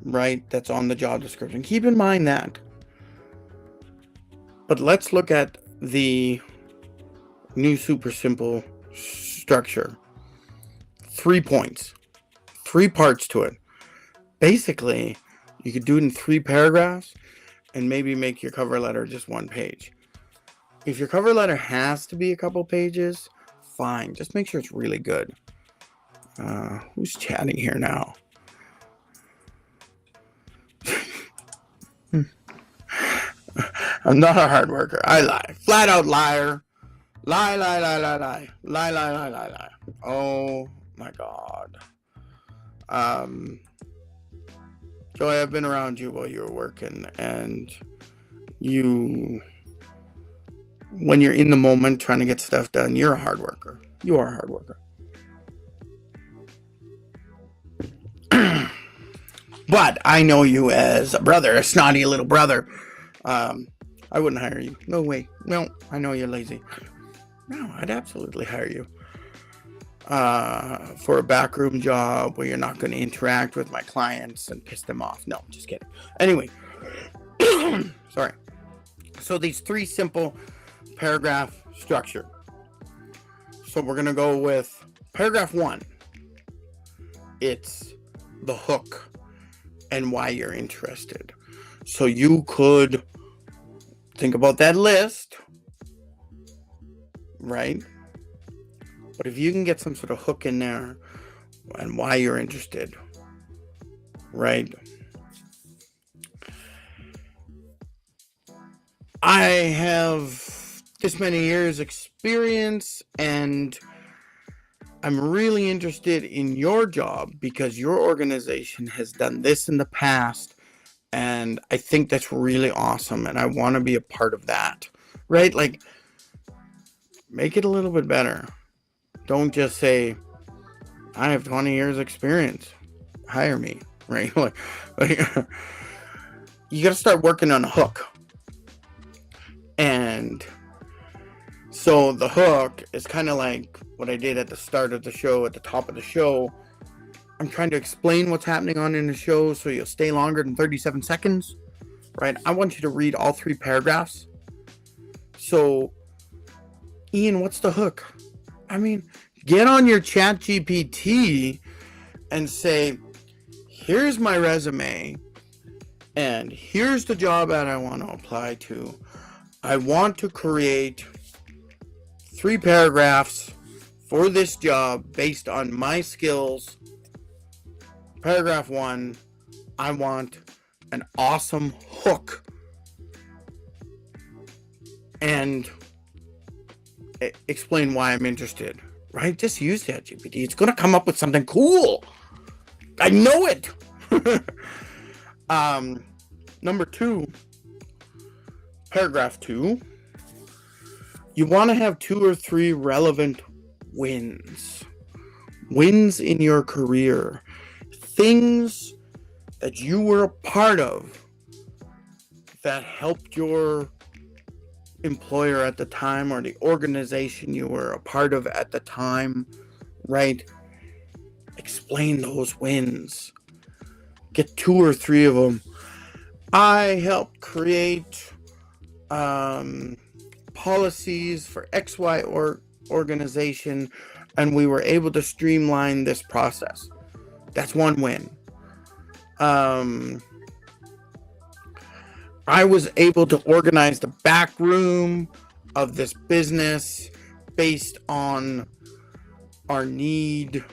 right? That's on the job description. Keep in mind that. But let's look at the new super simple structure. 3 points. 3 parts to it. Basically, you could do it in 3 paragraphs and maybe make your cover letter just 1 page. If your cover letter has to be a couple pages, fine. Just make sure it's really good. Who's chatting here now? I'm not a hard worker. I lie. Flat out liar. Lie. Oh my God. Joey, I've been around you while you were working, and when you're in the moment trying to get stuff done, you're a hard worker. You are a hard worker. But I know you as a brother, a snotty little brother. I wouldn't hire you. No way. No, I know you're lazy. No, I'd absolutely hire you. For a backroom job where you're not going to interact with my clients and piss them off. No, just kidding. Anyway, sorry. So these 3 simple paragraph structure. So we're going to go with paragraph 1. It's the hook and why you're interested. So you could think about that list, right? But if you can get some sort of hook in there and why you're interested, right? I have this many years experience and I'm really interested in your job because your organization has done this in the past and I think that's really awesome and I want to be a part of that, right? Like, make it a little bit better. Don't just say, I have 20 years experience. Hire me, right? Like, you got to start working on a hook. And so the hook is kind of like what I did at the start of the show, at the top of the show. I'm trying to explain what's happening in the show so you'll stay longer than 37 seconds, right? I want you to read all 3 paragraphs. So, Ian, what's the hook? I mean, get on your chat GPT and say, here's my resume, and here's the job that I want to apply to. I want to create 3 paragraphs for this job based on my skills. Paragraph 1, I want an awesome hook. And explain why I'm interested, right? Just use that GPT. It's going to come up with something cool. I know it. Number 2, paragraph 2, you want to have 2 or 3 relevant wins in your career, things that you were a part of that helped your employer at the time or the organization you were a part of at the time, right? Explain those wins. Get 2 or 3 of them. I helped create policies for XY organization, and we were able to streamline this process. That's one win. I was able to organize the back room of this business based on our need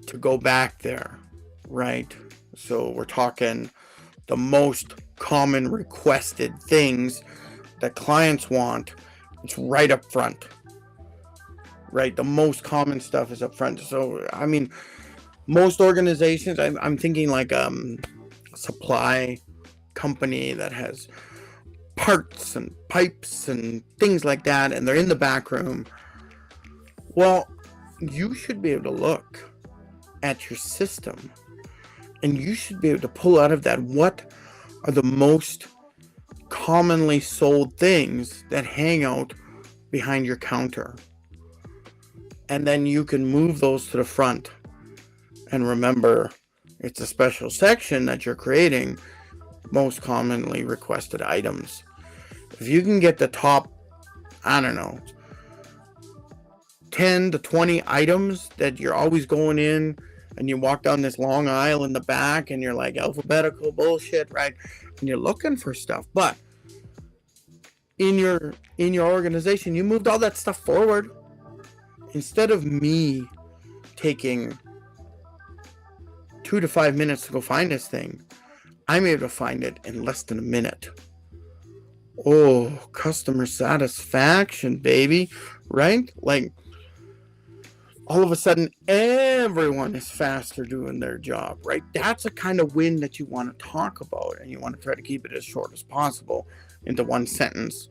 to go back there, right? So we're talking the most common requested things that clients want. It's right up front, right? The most common stuff is up front. So, I mean, most organizations, I'm thinking like supply company that has parts and pipes and things like that, and they're in the back room. Well, you should be able to look at your system, and you should be able to pull out of that what are the most commonly sold things that hang out behind your counter, and then you can move those to the front. And remember, it's a special section that you're creating, most commonly requested items. If you can get the top, I don't know, 10 to 20 items that you're always going in, and you walk down this long aisle in the back and you're like alphabetical bullshit, right? And you're looking for stuff, but in your organization, you moved all that stuff forward. Instead of me taking 2 to 5 minutes to go find this thing, I'm able to find it in less than a minute. Oh, customer satisfaction, baby, right? Like, all of a sudden, everyone is faster doing their job, right? That's a kind of win that you want to talk about, and you want to try to keep it as short as possible into one sentence.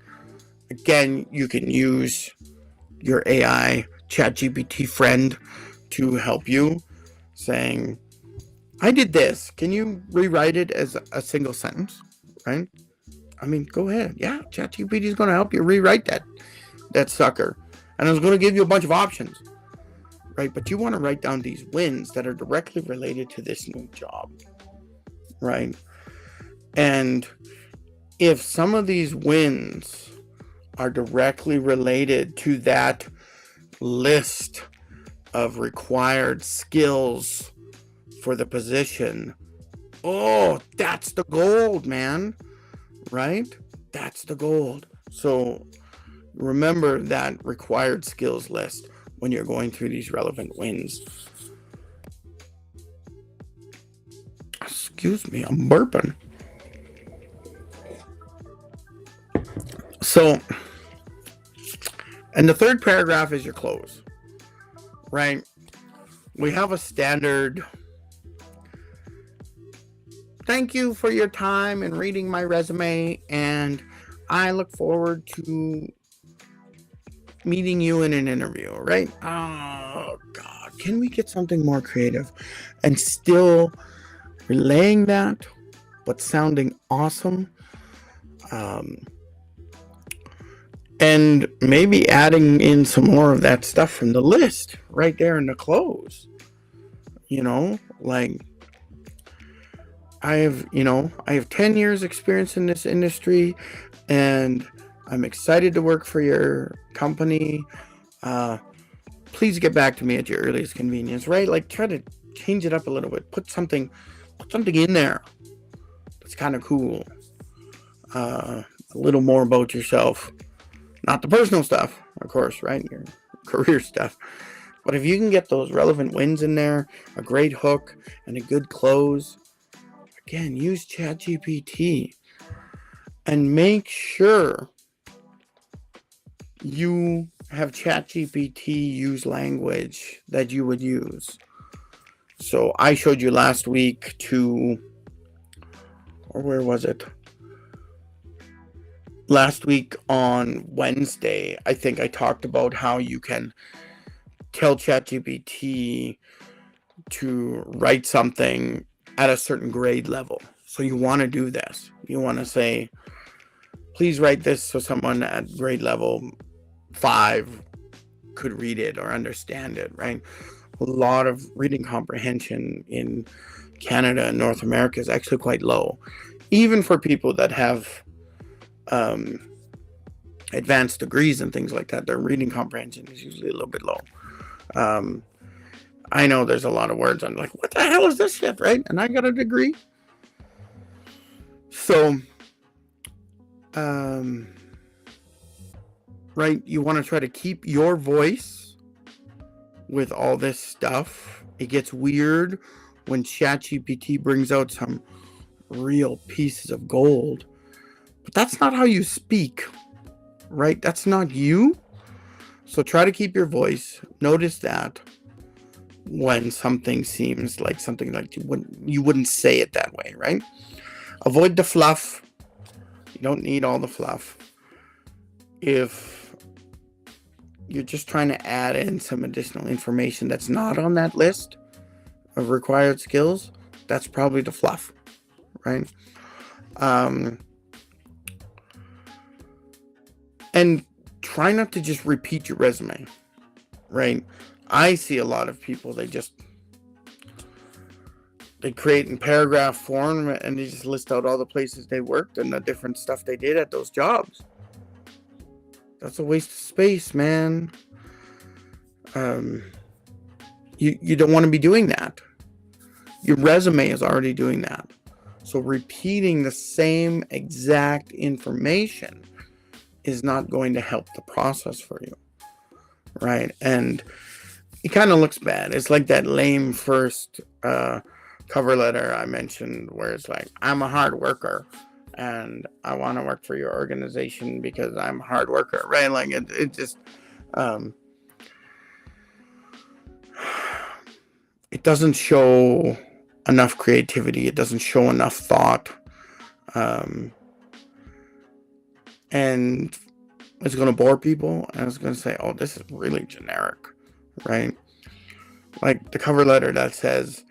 Again, you can use your AI ChatGPT friend to help you, saying, I did this. Can you rewrite it as a single sentence, right? I mean, go ahead. Yeah, ChatGPT is going to help you rewrite that sucker. And it's going to give you a bunch of options, right? But you want to write down these wins that are directly related to this new job, right? And if some of these wins are directly related to that list of required skills for the position, oh, that's the gold, man, right? That's the gold. So remember that required skills list when you're going through these relevant wins. Excuse me, I'm burping. So, and the third paragraph is your close, right? We have a standard, thank you for your time and reading my resume, and I look forward to meeting you in an interview, right? Oh, God, can we get something more creative and still relaying that, but sounding awesome? And maybe adding in some more of that stuff from the list right there in the close. You know, like, I have 10 years experience in this industry, and I'm excited to work for your company. Please get back to me at your earliest convenience, right? Like, try to change it up a little bit. Put something in there that's kind of cool. A little more about yourself. Not the personal stuff, of course, right? Your career stuff. But if you can get those relevant wins in there, a great hook, and a good close, again, use ChatGPT. And make sure you have ChatGPT use language that you would use. So I showed you last week or where was it? Last week on Wednesday, I think I talked about how you can tell ChatGPT to write something at a certain grade level. So you want to do this. You want to say, please write this so someone at grade level 5 could read it or understand it, right? A lot of reading comprehension in Canada and North America is actually quite low. Even for people that have advanced degrees and things like that, their reading comprehension is usually a little bit low. I know there's a lot of words I'm like, what the hell is this shit, right? And I got a degree. So, right, you want to try to keep your voice with all this stuff. It gets weird when ChatGPT brings out some real pieces of gold. But that's not how you speak, right? That's not you. So try to keep your voice. Notice that when something seems like something like you wouldn't say it that way, right? Avoid the fluff. You don't need all the fluff. If you're just trying to add in some additional information that's not on that list of required skills, that's probably the fluff, right? And try not to just repeat your resume, right? I see a lot of people, they create in paragraph form and they just list out all the places they worked and the different stuff they did at those jobs. That's a waste of space, man. You don't want to be doing that. Your resume is already doing that. So repeating the same exact information is not going to help the process for you, right? And it kind of looks bad. It's like that lame first cover letter I mentioned where it's like, I'm a hard worker and I want to work for your organization because I'm a hard worker, right? Like it just it doesn't show enough creativity. It doesn't show enough thought. And it's going to bore people, and it's going to say, oh, this is really generic, right? Like the cover letter that says,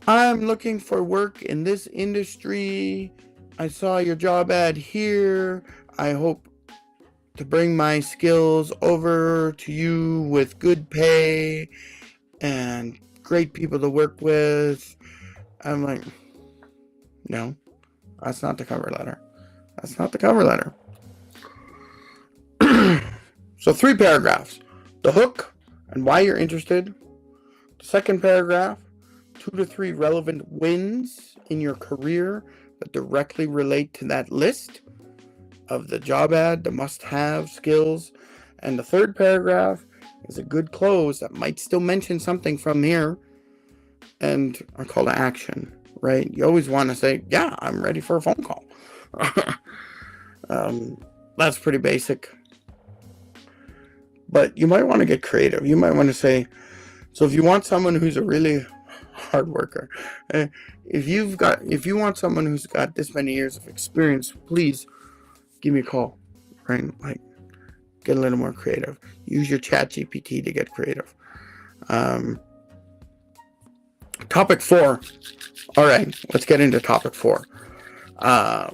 I'm looking for work in this industry. I saw your job ad here. I hope to bring my skills over to you with good pay and great people to work with. I'm like, no, that's not the cover letter. That's not the cover letter. So 3 paragraphs. The hook and why you're interested. The second paragraph, 2 to 3 relevant wins in your career that directly relate to that list of the job ad, the must-have skills. And the third paragraph is a good close that might still mention something from here and a call to action, right? You always want to say, yeah, I'm ready for a phone call. That's pretty basic. But you might want to get creative. You might want to say, so if you want someone who's a really hard worker, if you want someone who's got this many years of experience, please give me a call, right? Like, get a little more creative. Use your ChatGPT to get creative. Topic 4. All right, let's get into topic 4,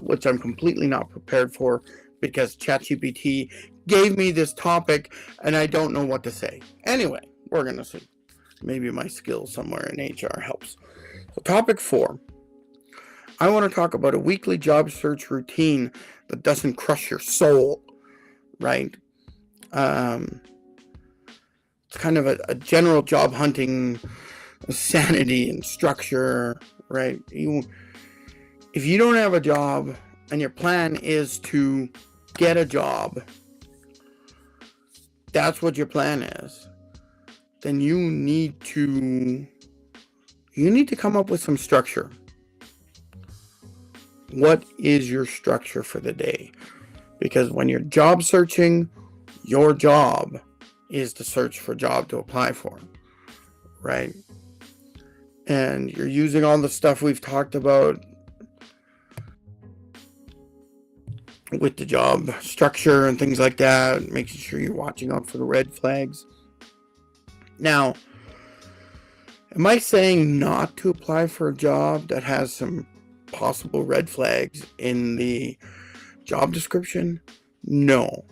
which I'm completely not prepared for because ChatGPT gave me this topic and I don't know what to say. Anyway, we're going to see. Maybe my skill somewhere in HR helps. So topic 4. I want to talk about a weekly job search routine that doesn't crush your soul, right? Um, it's kind of a general job hunting sanity and structure, right? If you don't have a job and your plan is to get a job, that's what your plan is, then you need to come up with some structure. What is your structure for the day? Because when you're job searching, your job is to search for a job to apply for, right? And you're using all the stuff we've talked about with the job structure and things like that, making sure you're watching out for the red flags. Now, am I saying not to apply for a job that has some possible red flags in the job description? No.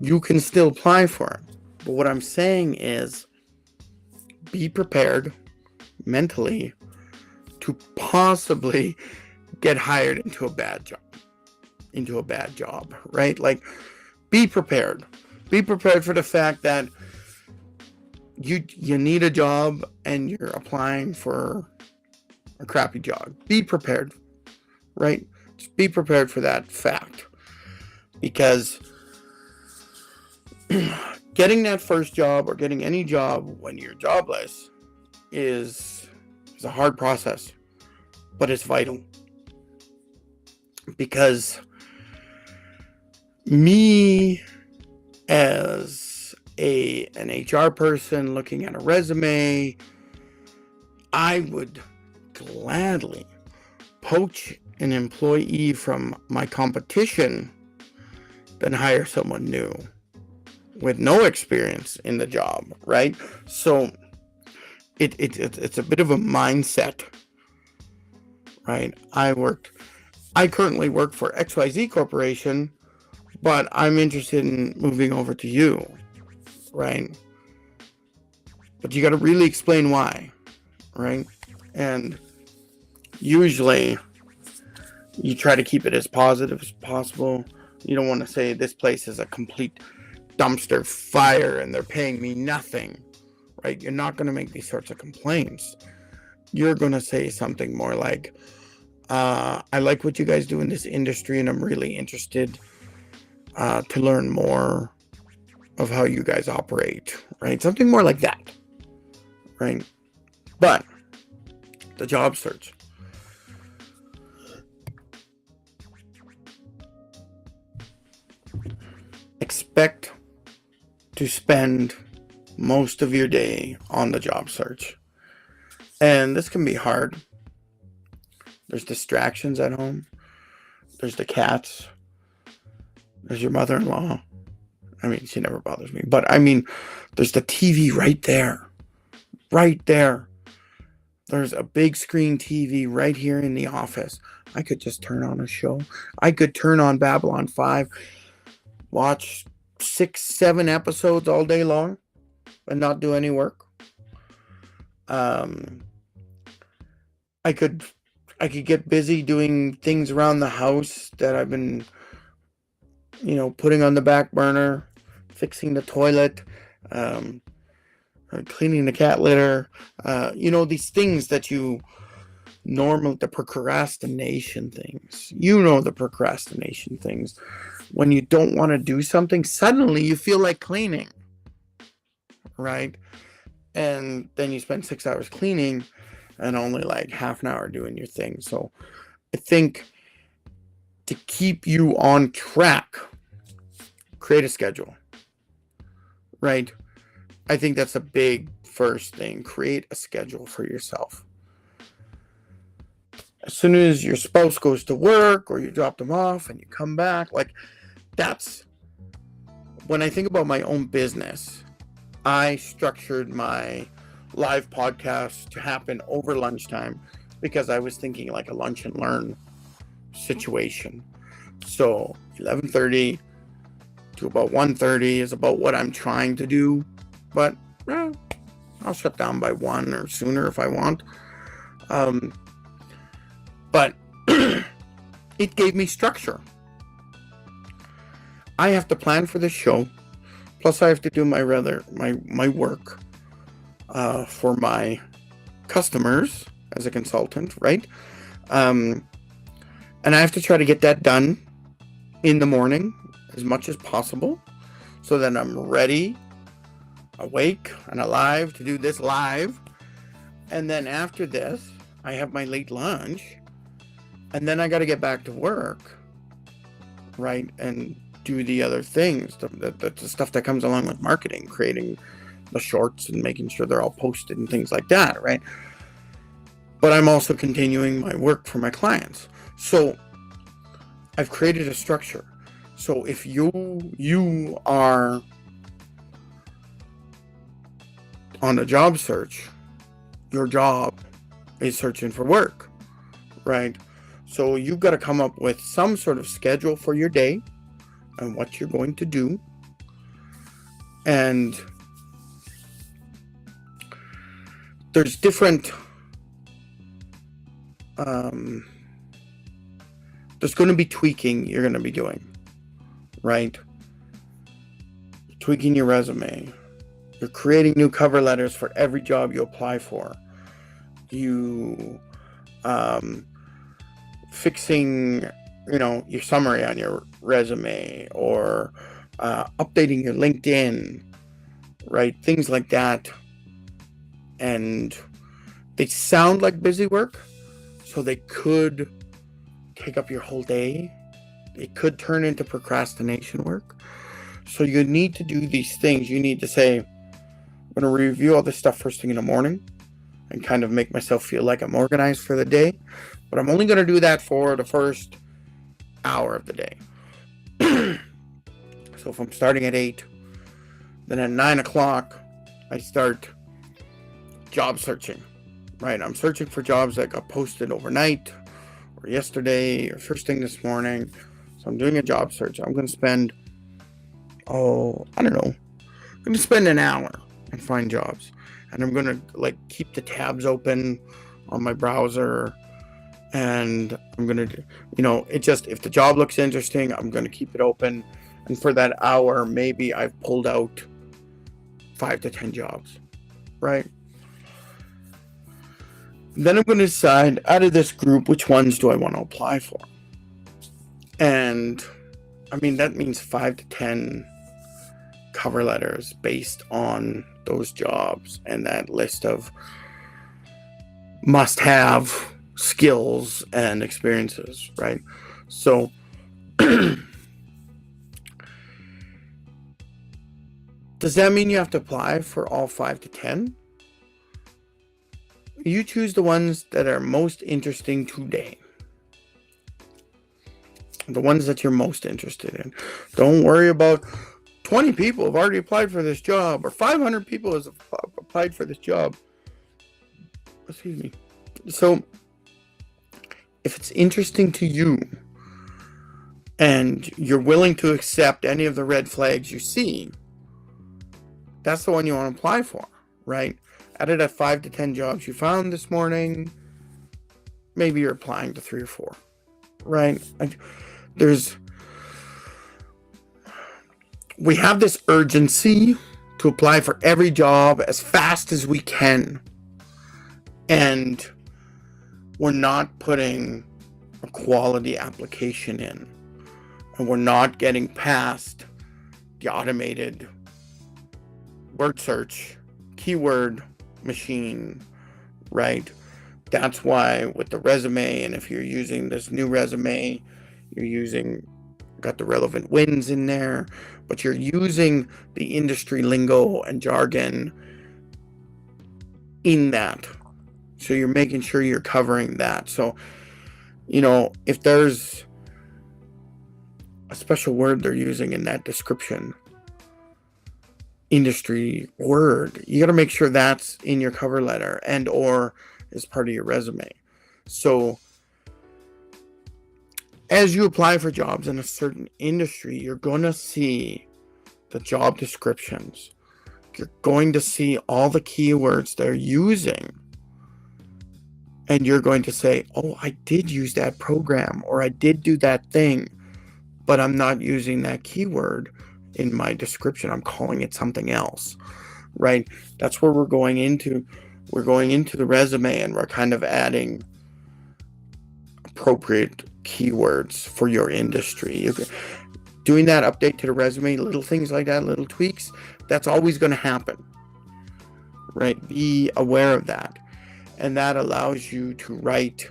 You can still apply for it. But what I'm saying is be prepared mentally to possibly get hired into a bad job, right? Like, be prepared. Be prepared for the fact that you need a job and you're applying for a crappy job. Be prepared, right? Just be prepared for that fact. Because getting that first job or getting any job when you're jobless is a hard process, but it's vital. Because me as an HR person looking at a resume, I would gladly poach an employee from my competition than hire someone new with no experience in the job, right? So it's a bit of a mindset, right? I currently work for XYZ Corporation, but I'm interested in moving over to you, right? But you got to really explain why, right? And usually you try to keep it as positive as possible. You don't want to say this place is a complete dumpster fire and they're paying me nothing, right? You're not going to make these sorts of complaints. You're going to say something more like, I like what you guys do in this industry and I'm really interested to learn more of how you guys operate, right? Something more like that, right? But the job search. Expect to spend most of your day on the job search. And this can be hard. There's distractions at home. There's the cats. There's your mother-in-law. I mean, she never bothers me. But I mean, there's the TV right there. Right there. There's a big screen TV right here in the office. I could just turn on a show. I could turn on Babylon 5, watch 6-7 episodes all day long and not do any work. I could get busy doing things around the house that I've been, putting on the back burner, fixing the toilet, cleaning the cat litter, these things that you normally, the procrastination things, the procrastination things. When you don't want to do something, suddenly you feel like cleaning, right? And then you spend 6 hours cleaning and only like half an hour doing your thing. So I think to keep you on track, create a schedule, right? I think that's a big first thing. Create a schedule for yourself. As soon as your spouse goes to work or you drop them off and you come back, that's when I think about my own business. I structured my live podcast to happen over lunchtime because I was thinking like a lunch and learn situation. So 11:30 to about 1:30 is about what I'm trying to do, but I'll shut down by 1 or sooner if I want. But it gave me structure. I have to plan for the show. Plus, I have to do my work for my customers as a consultant, right? And I have to try to get that done in the morning as much as possible so that I'm ready, awake, and alive to do this live. And then after this, I have my late lunch, and then I got to get back to work, right? And do the other things, the stuff that comes along with marketing, creating the shorts and making sure they're all posted and things like that, right? But I'm also continuing my work for my clients. So I've created a structure. So if you are on a job search, your job is searching for work, right? So you've got to come up with some sort of schedule for your day and what you're going to do. And there's different there's going to be tweaking you're going to be doing, right? Tweaking your resume. You're creating new cover letters for every job you apply for. You fixing, your summary on your resume, or updating your LinkedIn, right? Things like that. And they sound like busy work, so they could take up your whole day. It could turn into procrastination work. So you need to do these things. You need to say, I'm going to review all this stuff first thing in the morning and kind of make myself feel like I'm organized for the day. But I'm only going to do that for the first hour of the day. So if I'm starting at 8, then at 9 o'clock, I start job searching, right? I'm searching for jobs that got posted overnight or yesterday or first thing this morning. So I'm doing a job search. I'm going to spend, I'm going to spend an hour and find jobs. And I'm going to keep the tabs open on my browser. And I'm going to, if the job looks interesting, I'm going to keep it open. And for that hour, maybe I've pulled out 5 to 10 jobs, right? Then I'm going to decide out of this group, which ones do I want to apply for? And that means 5 to 10 cover letters based on those jobs and that list of must-have skills and experiences, right? So does that mean you have to apply for all 5 to 10? You choose the ones that are most interesting today. The ones that you're most interested in. Don't worry about 20 people have already applied for this job, or 500 people have applied for this job. Excuse me. So if it's interesting to you and you're willing to accept any of the red flags you see, that's the one you want to apply for, right? Out of that 5 to 10 jobs you found this morning, maybe you're applying to 3 or 4, right? We have this urgency to apply for every job as fast as we can. And we're not putting a quality application in. And we're not getting past the automated word search, keyword machine, right? That's why with the resume, and if you're using this new resume, got the relevant wins in there, but you're using the industry lingo and jargon in that. So you're making sure you're covering that. So, if there's a special word they're using in that description, industry word, you got to make sure that's in your cover letter and or as part of your resume. So as you apply for jobs in a certain industry, you're going to see the job descriptions. You're going to see all the keywords they're using. And you're going to say, oh, I did use that program, or I did do that thing, but I'm not using that keyword in my description. I'm calling it something else, right? That's where we're going into. We're going into the resume, and we're kind of adding appropriate keywords for your industry. Doing that update to the resume, little things like that, little tweaks, that's always going to happen, right? Be aware of that. And that allows you to write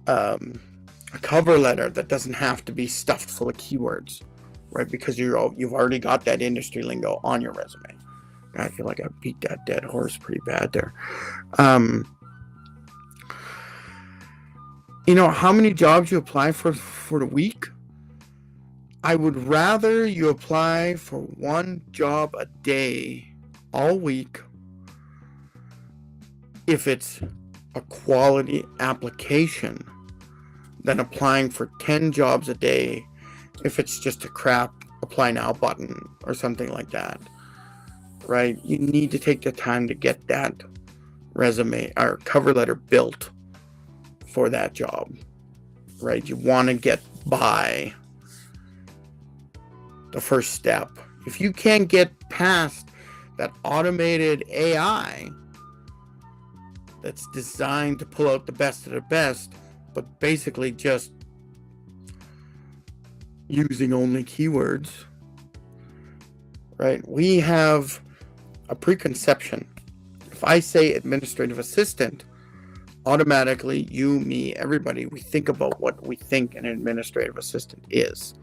a cover letter that doesn't have to be stuffed full of keywords, right? Because you've already got that industry lingo on your resume. I feel like I beat that dead horse pretty bad there. How many jobs you apply for the week? I would rather you apply for one job a day all week if it's a quality application than applying for 10 jobs a day if it's just a crap apply now button or something like that, right? You need to take the time to get that resume or cover letter built for that job, right? You want to get by the first step. If you can't get past that automated AI that's designed to pull out the best of the best, but basically just using only keywords, right? We have a preconception. If I say administrative assistant, automatically you, me, everybody, we think about what we think an administrative assistant is.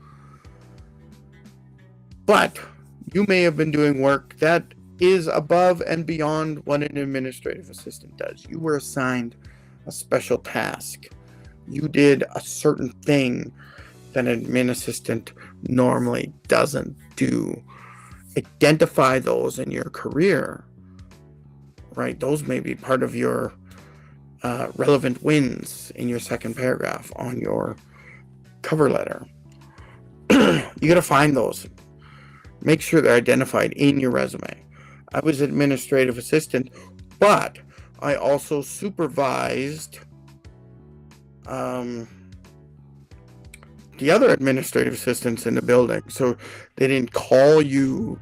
But you may have been doing work that is above and beyond what an administrative assistant does. You were assigned a special task. You did a certain thing that an admin assistant normally doesn't do. Identify those in your career, right? Those may be part of your relevant wins in your second paragraph on your cover letter. You got to find those. Make sure they're identified in your resume. I was administrative assistant, but I also supervised the other administrative assistants in the building. So they didn't call you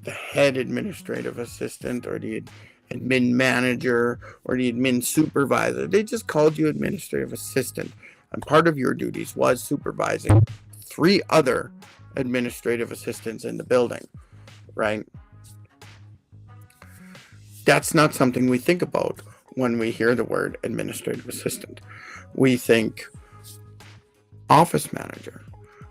the head administrative assistant or the admin manager or the admin supervisor. They just called you administrative assistant. And part of your duties was supervising 3 other administrative assistants in the building, right? That's not something we think about when we hear the word administrative assistant. We think office manager.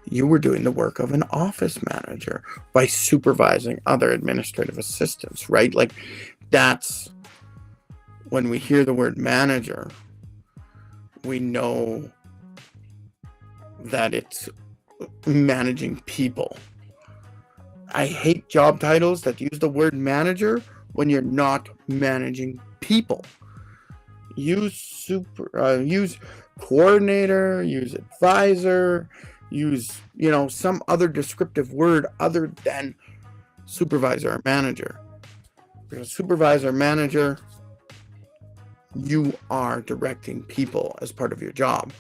You were doing the work of an office manager by supervising other administrative assistants, right? Like, that's when we hear the word manager, we know that it's managing people. I hate job titles that use the word manager when you're not managing people. Use coordinator, use advisor, use some other descriptive word other than supervisor or manager. Because supervisor, manager, you are directing people as part of your job.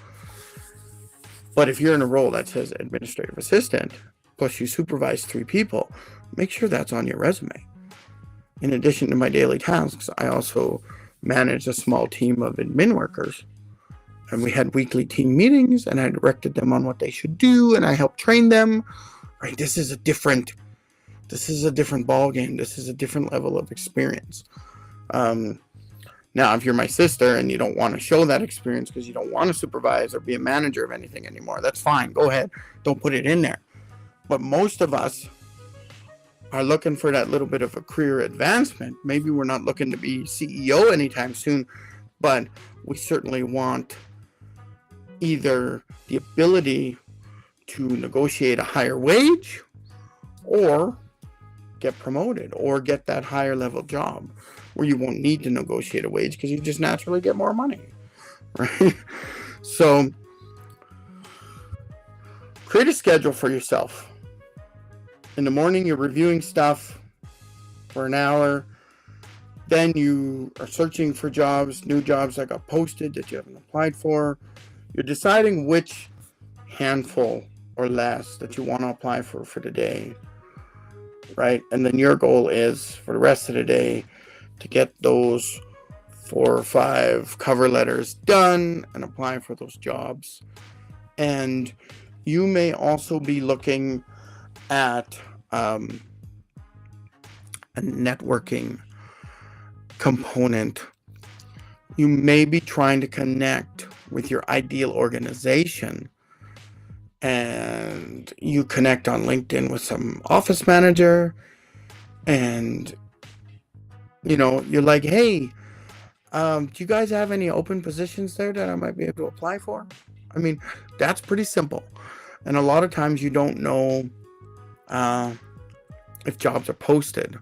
But if you're in a role that says administrative assistant, plus you supervise 3 people, make sure that's on your resume. In addition to my daily tasks, I also manage a small team of admin workers. And we had weekly team meetings, and I directed them on what they should do, and I helped train them. Right? This is a different ballgame. This is a different level of experience. Now, if you're my sister and you don't want to show that experience because you don't want to supervise or be a manager of anything anymore, that's fine. Go ahead. Don't put it in there. But most of us are looking for that little bit of a career advancement. Maybe we're not looking to be CEO anytime soon, but we certainly want either the ability to negotiate a higher wage or get promoted or get that higher level job where you won't need to negotiate a wage because you just naturally get more money, right? So create a schedule for yourself. In the morning, you're reviewing stuff for an hour. Then you are searching for jobs, new jobs that got posted that you haven't applied for. You're deciding which handful or less that you want to apply for the day, right? And then your goal is for the rest of the day to get those 4 or 5 cover letters done and apply for those jobs. And you may also be looking at a networking component. You may be trying to connect with your ideal organization, and you connect on LinkedIn with some office manager, and you're like, hey, do you guys have any open positions there that I might be able to apply for? I mean, that's pretty simple. And a lot of times you don't know if jobs are posted.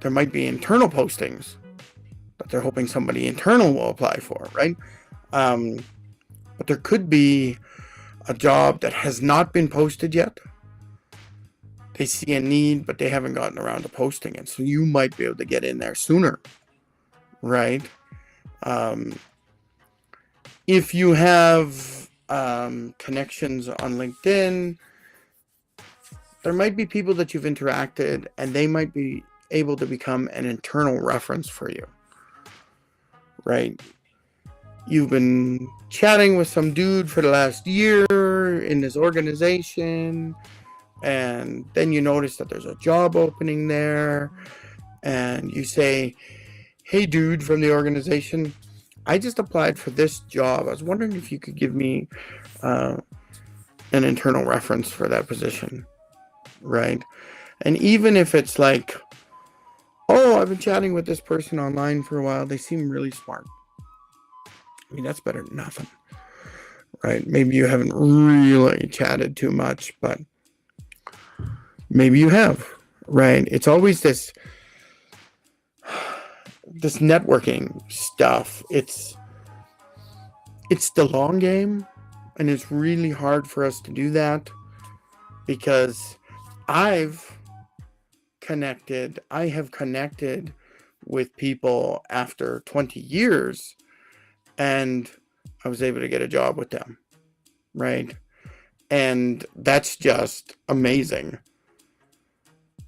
There might be internal postings that they're hoping somebody internal will apply for, right? But there could be a job that has not been posted yet. They see a need, but they haven't gotten around to posting it. So you might be able to get in there sooner, right? If you have connections on LinkedIn, there might be people that you've interacted, and they might be able to become an internal reference for you, right? You've been chatting with some dude for the last year in this organization, and then you notice that there's a job opening there, and you say, hey dude from the organization, I just applied for this job. I was wondering if you could give me an internal reference for that position, right? And even if it's like, oh, I've been chatting with this person online for a while, they seem really smart. I mean, that's better than nothing, right? Maybe you haven't really chatted too much, but maybe you have, right? It's always this networking stuff. It's the long game, and it's really hard for us to do that because I have connected with people after 20 years, and I was able to get a job with them, right? And that's just amazing.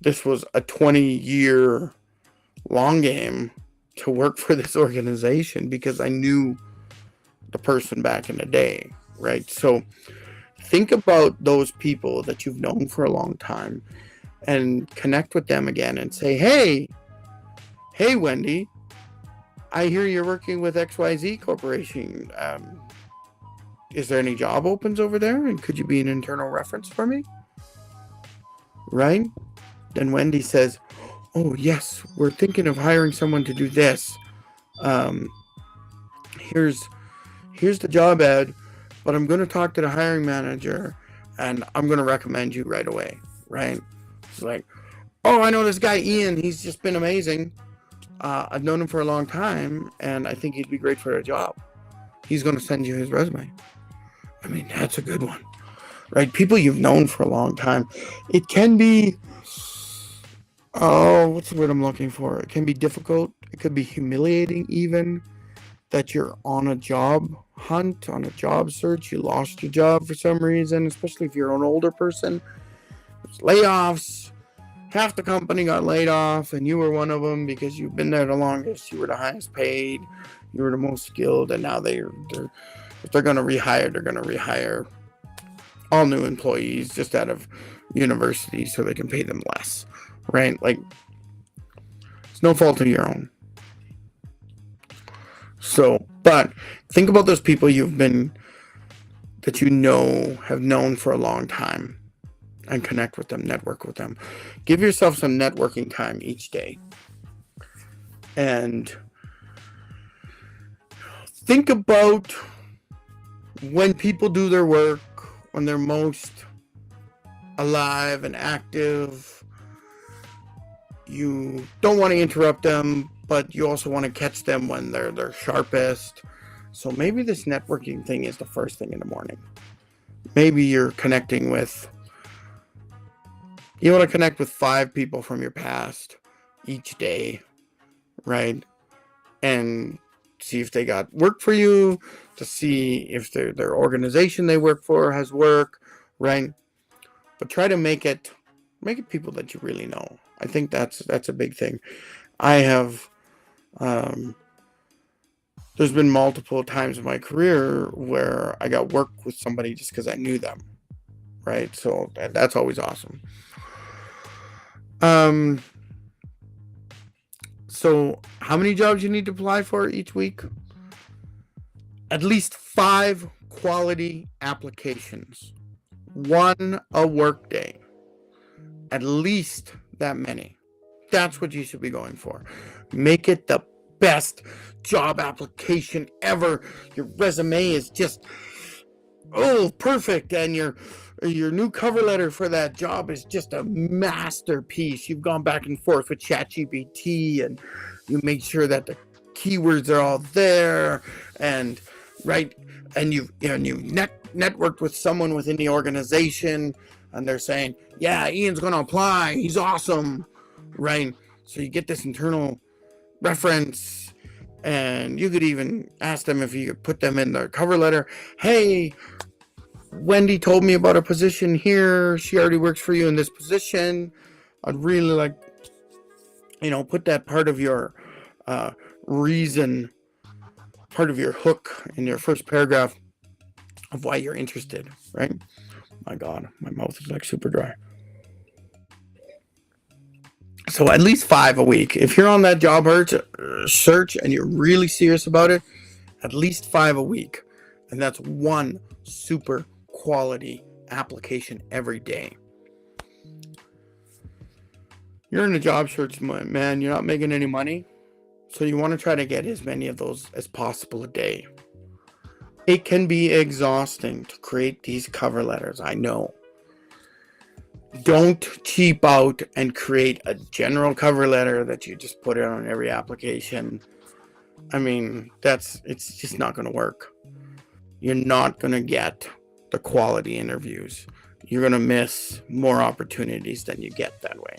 This was a 20-year long game to work for this organization because I knew the person back in the day, right? So think about those people that you've known for a long time and connect with them again and say, hey Wendy, I hear you're working with XYZ Corporation. Is there any job opens over there? And could you be an internal reference for me? Right? Then Wendy says, oh yes, we're thinking of hiring someone to do this. Here's the job ad, but I'm going to talk to the hiring manager and I'm going to recommend you right away, right? It's like, oh, I know this guy Ian, he's just been amazing. I've known him for a long time and I think he'd be great for a job. He's going to send you his resume. I mean, that's a good one, right? People you've known for a long time. It can be, what's the word I'm looking for? It can be difficult. It could be humiliating even that you're on a job hunt, on a job search. You lost your job for some reason, especially if you're an older person. There's layoffs. Half the company got laid off and you were one of them because you've been there the longest. You were the highest paid. You were the most skilled, and now if they're going to rehire, they're going to rehire all new employees just out of university so they can pay them less, right? Like, it's no fault of your own. So, but think about those people that you know have known for a long time and connect with them, network with them. Give yourself some networking time each day. And think about when people do their work, when they're most alive and active. You don't want to interrupt them, but you also want to catch them when they're sharpest. So maybe this networking thing is the first thing in the morning. Maybe you're connecting with, you want to connect with 5 people from your past each day. right? And see if they got work for you, to see if their organization they work for has work, right? But try to make it people that you really know. I think that's a big thing. I have there's been multiple times in my career where I got work with somebody just because I knew them, right? So that's always awesome. So how many jobs you need to apply for each week? At least 5 quality applications. 1 a work day. At least that many. That's what you should be going for. Make it the best job application ever. Your resume is just perfect, and your new cover letter for that job is just a masterpiece. You've gone back and forth with ChatGPT, and you make sure that the keywords are all there, and right, and you've networked with someone within the organization, and they're saying, yeah, Ian's going to apply, he's awesome, right? So you get this internal reference, and you could even ask them if you could put them in their cover letter. Hey, Wendy told me about a position here. She already works for you in this position. I'd really like, put that part of your reason, part of your hook in your first paragraph of why you're interested, right? My God, my mouth is like super dry. So at least 5 a week. If you're on that job search and you're really serious about it, at least 5 a week. And that's 1 super quality application every day. You're in a job search, man, you're not making any money. So you want to try to get as many of those as possible a day. It can be exhausting to create these cover letters, I know. Don't cheap out and create a general cover letter that you just put it on every application. I mean, it's just not going to work. You're not going to get the quality interviews. You're going to miss more opportunities than you get that way.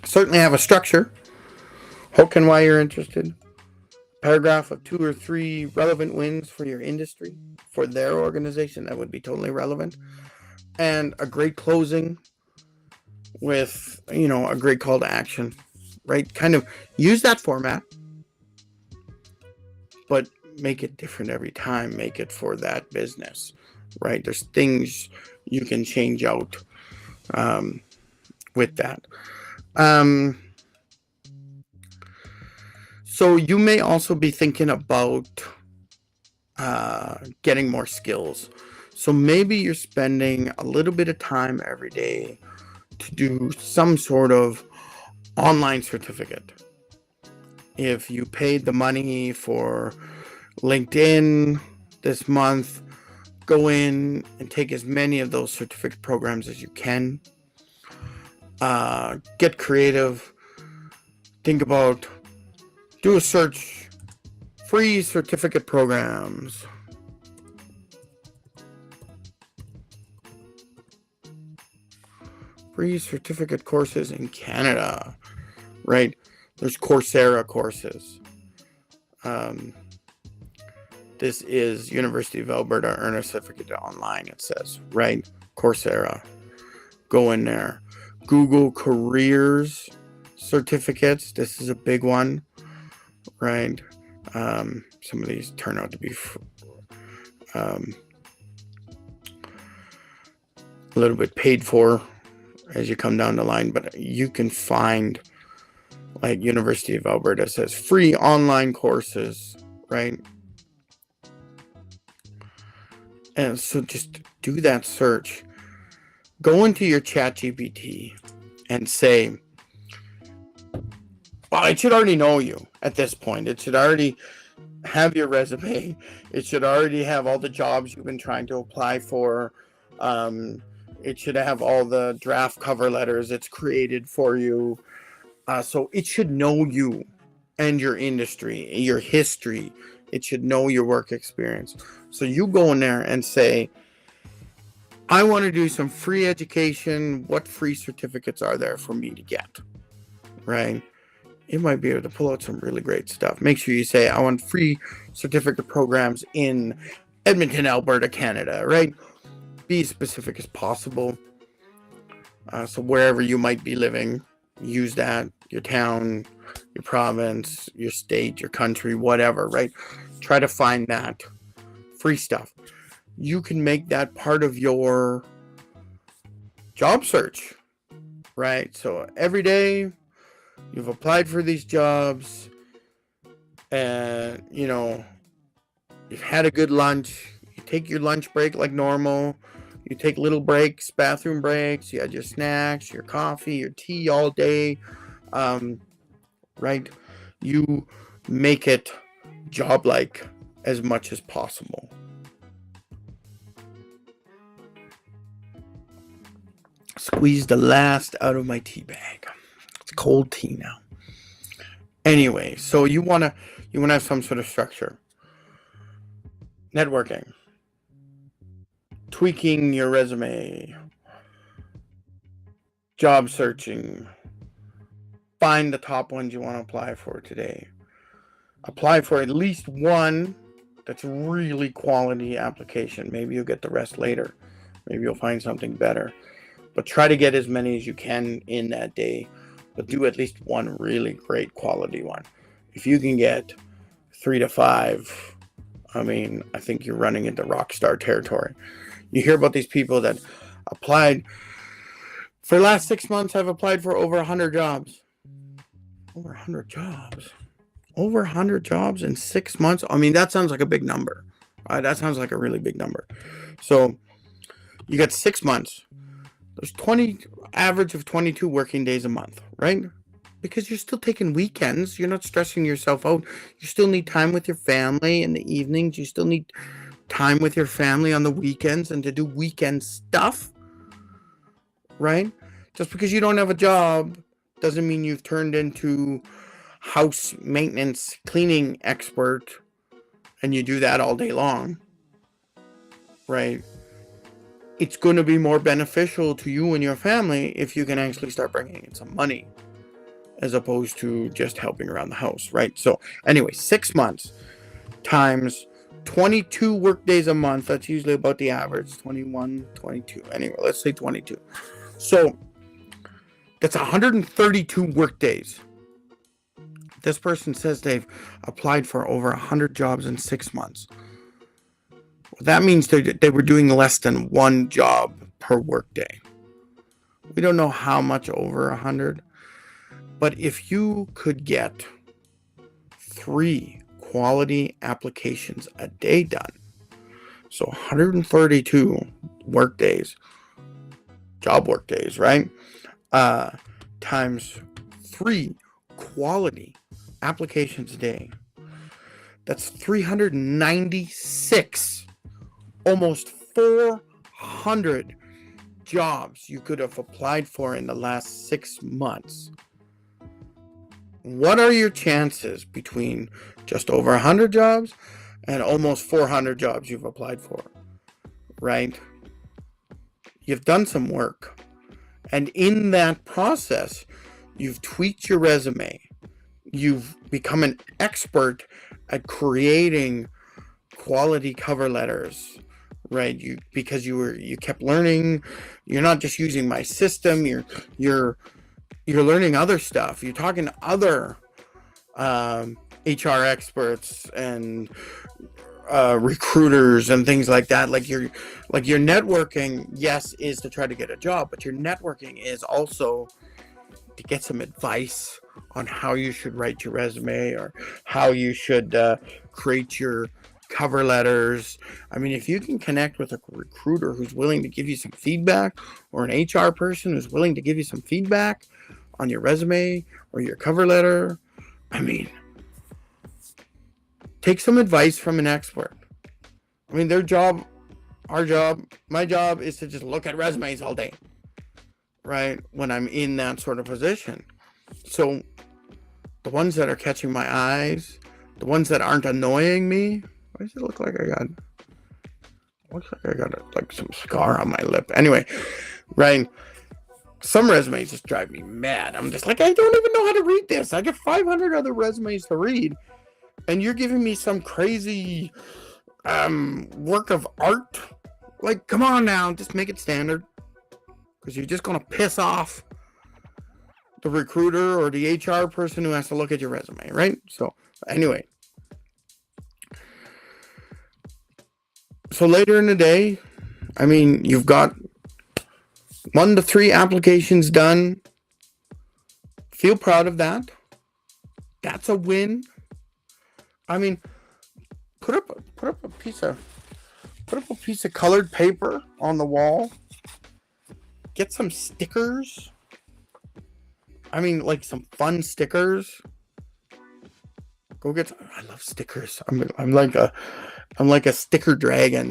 Certainly have a structure. Hook and why you're interested. Paragraph of 2 or 3 relevant wins for your industry, for their organization, that would be totally relevant. And a great closing with, a great call to action, right? Kind of use that format, but make it different every time. Make it for that business, right? There's things you can change out with that. So you may also be thinking about getting more skills. So maybe you're spending a little bit of time every day to do some sort of online certificate. If you paid the money for LinkedIn this month, go in and take as many of those certificate programs as you can. Get creative. Think about, do a search, free certificate programs. Free certificate courses in Canada, right? There's Coursera courses. This is University of Alberta Earn a Certificate Online, it says, right? Coursera. Go in there. Google Careers certificates. This is a big one, right? Some of these turn out to be a little bit paid for as you come down the line, but you can find, like University of Alberta says, free online courses, right? And so just do that search. Go into your ChatGPT and say, well, it should already know you at this point. It should already have your resume. It should already have all the jobs you've been trying to apply for. It should have all the draft cover letters it's created for you. So it should know you and your industry, your history. It should know your work experience. So you go in there and say, I want to do some free education. What free certificates are there for me to get? Right? You might be able to pull out some really great stuff. Make sure you say, I want free certificate programs in Edmonton, Alberta, Canada, right? Be as specific as possible. So wherever you might be living, use that, your town, your province, your state, your country, whatever, right? Try to find that free stuff. You can make that part of your job search, right? So every day you've applied for these jobs and, you've had a good lunch. You take your lunch break like normal. You take little breaks, bathroom breaks. You had your snacks, your coffee, your tea all day, right? You make it job-like as much as possible. Squeeze the last out of my tea bag. It's cold tea now. Anyway, so you wanna have some sort of structure. Networking. Tweaking your resume. Job searching. Find the top ones you want to apply for today. Apply for at least one that's really quality application. Maybe you'll get the rest later. Maybe you'll find something better. But try to get as many as you can in that day. But do at least one really great quality one. If you can get 3 to 5, I think you're running into rock star territory. You hear about these people that applied. For the last 6 months, I've applied for over 100 jobs. Over 100 jobs. Over 100 jobs in 6 months. That sounds like a big number. That sounds like a really big number. So you got 6 months. There's average of 22 working days a month, right? Because you're still taking weekends. You're not stressing yourself out. You still need time with your family in the evenings. You still need time with your family on the weekends and to do weekend stuff, right? Just because you don't have a job doesn't mean you've turned into house maintenance cleaning expert and you do that all day long, right? It's going to be more beneficial to you and your family if you can actually start bringing in some money as opposed to just helping around the house, right? So anyway, 6 months times 22 work days a month. That's usually about the average, 21, 22. Anyway, let's say 22. So that's 132 work days. This person says they've applied for over 100 jobs in 6 months. That means they were doing less than one job per workday. We don't know how much over 100, but if you could get 3 quality applications a day done, so 132 workdays, job workdays, right? Times 3 quality applications a day, that's 396. Almost 400 jobs you could have applied for in the last 6 months. What are your chances between just over 100 jobs and almost 400 jobs you've applied for, right? You've done some work. And in that process, you've tweaked your resume. You've become an expert at creating quality cover letters, right? Because you kept learning. You're not just using my system. You're learning other stuff. You're talking to other HR experts and recruiters and things like that. Like your networking, yes, is to try to get a job, but your networking is also to get some advice on how you should write your resume or how you should create your cover letters. If you can connect with a recruiter who's willing to give you some feedback, or an HR person who's willing to give you some feedback on your resume or your cover letter, take some advice from an expert. Their job, our job, my job is to just look at resumes all day, right? When I'm in that sort of position. So the ones that are catching my eyes, the ones that aren't annoying me, why does it look like I got Looks like I got like some scar on my lip. Anyway, right. Some resumes just drive me mad. I'm just like, I don't even know how to read this. I got 500 other resumes to read, and you're giving me some crazy work of art. Like, come on now, just make it standard, because you're just gonna piss off the recruiter or the HR person who has to look at your resume, right? So anyway, so later in the day, I mean, you've got 1 to 3 applications done. Feel proud of that. That's a win. I mean, put up a piece of colored paper on the wall. Get some stickers. I mean, like some fun stickers. Go get. I love stickers. I'm like a sticker dragon.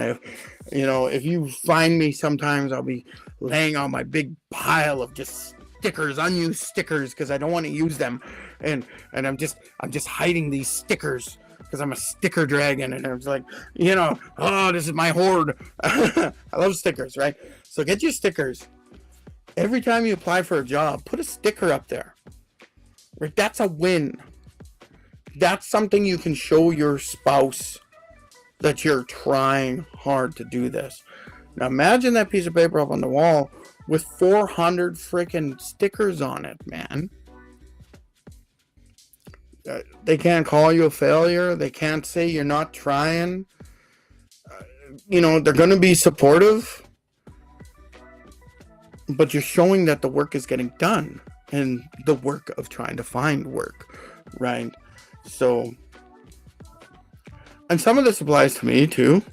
If you find me sometimes, I'll be laying on my big pile of just stickers, unused stickers, because I don't want to use them, and I'm just hiding these stickers because I'm a sticker dragon, and it's like, oh, this is my hoard. I love stickers, right? So get your stickers. Every time you apply for a job, put a sticker up there. Right? That's a win. That's something you can show your spouse that you're trying hard to do this. Now imagine that piece of paper up on the wall with 400 freaking stickers on it, man. They can't call you a failure. They can't say you're not trying. They're going to be supportive, but you're showing that the work is getting done and the work of trying to find work, right? So, and some of this applies to me too,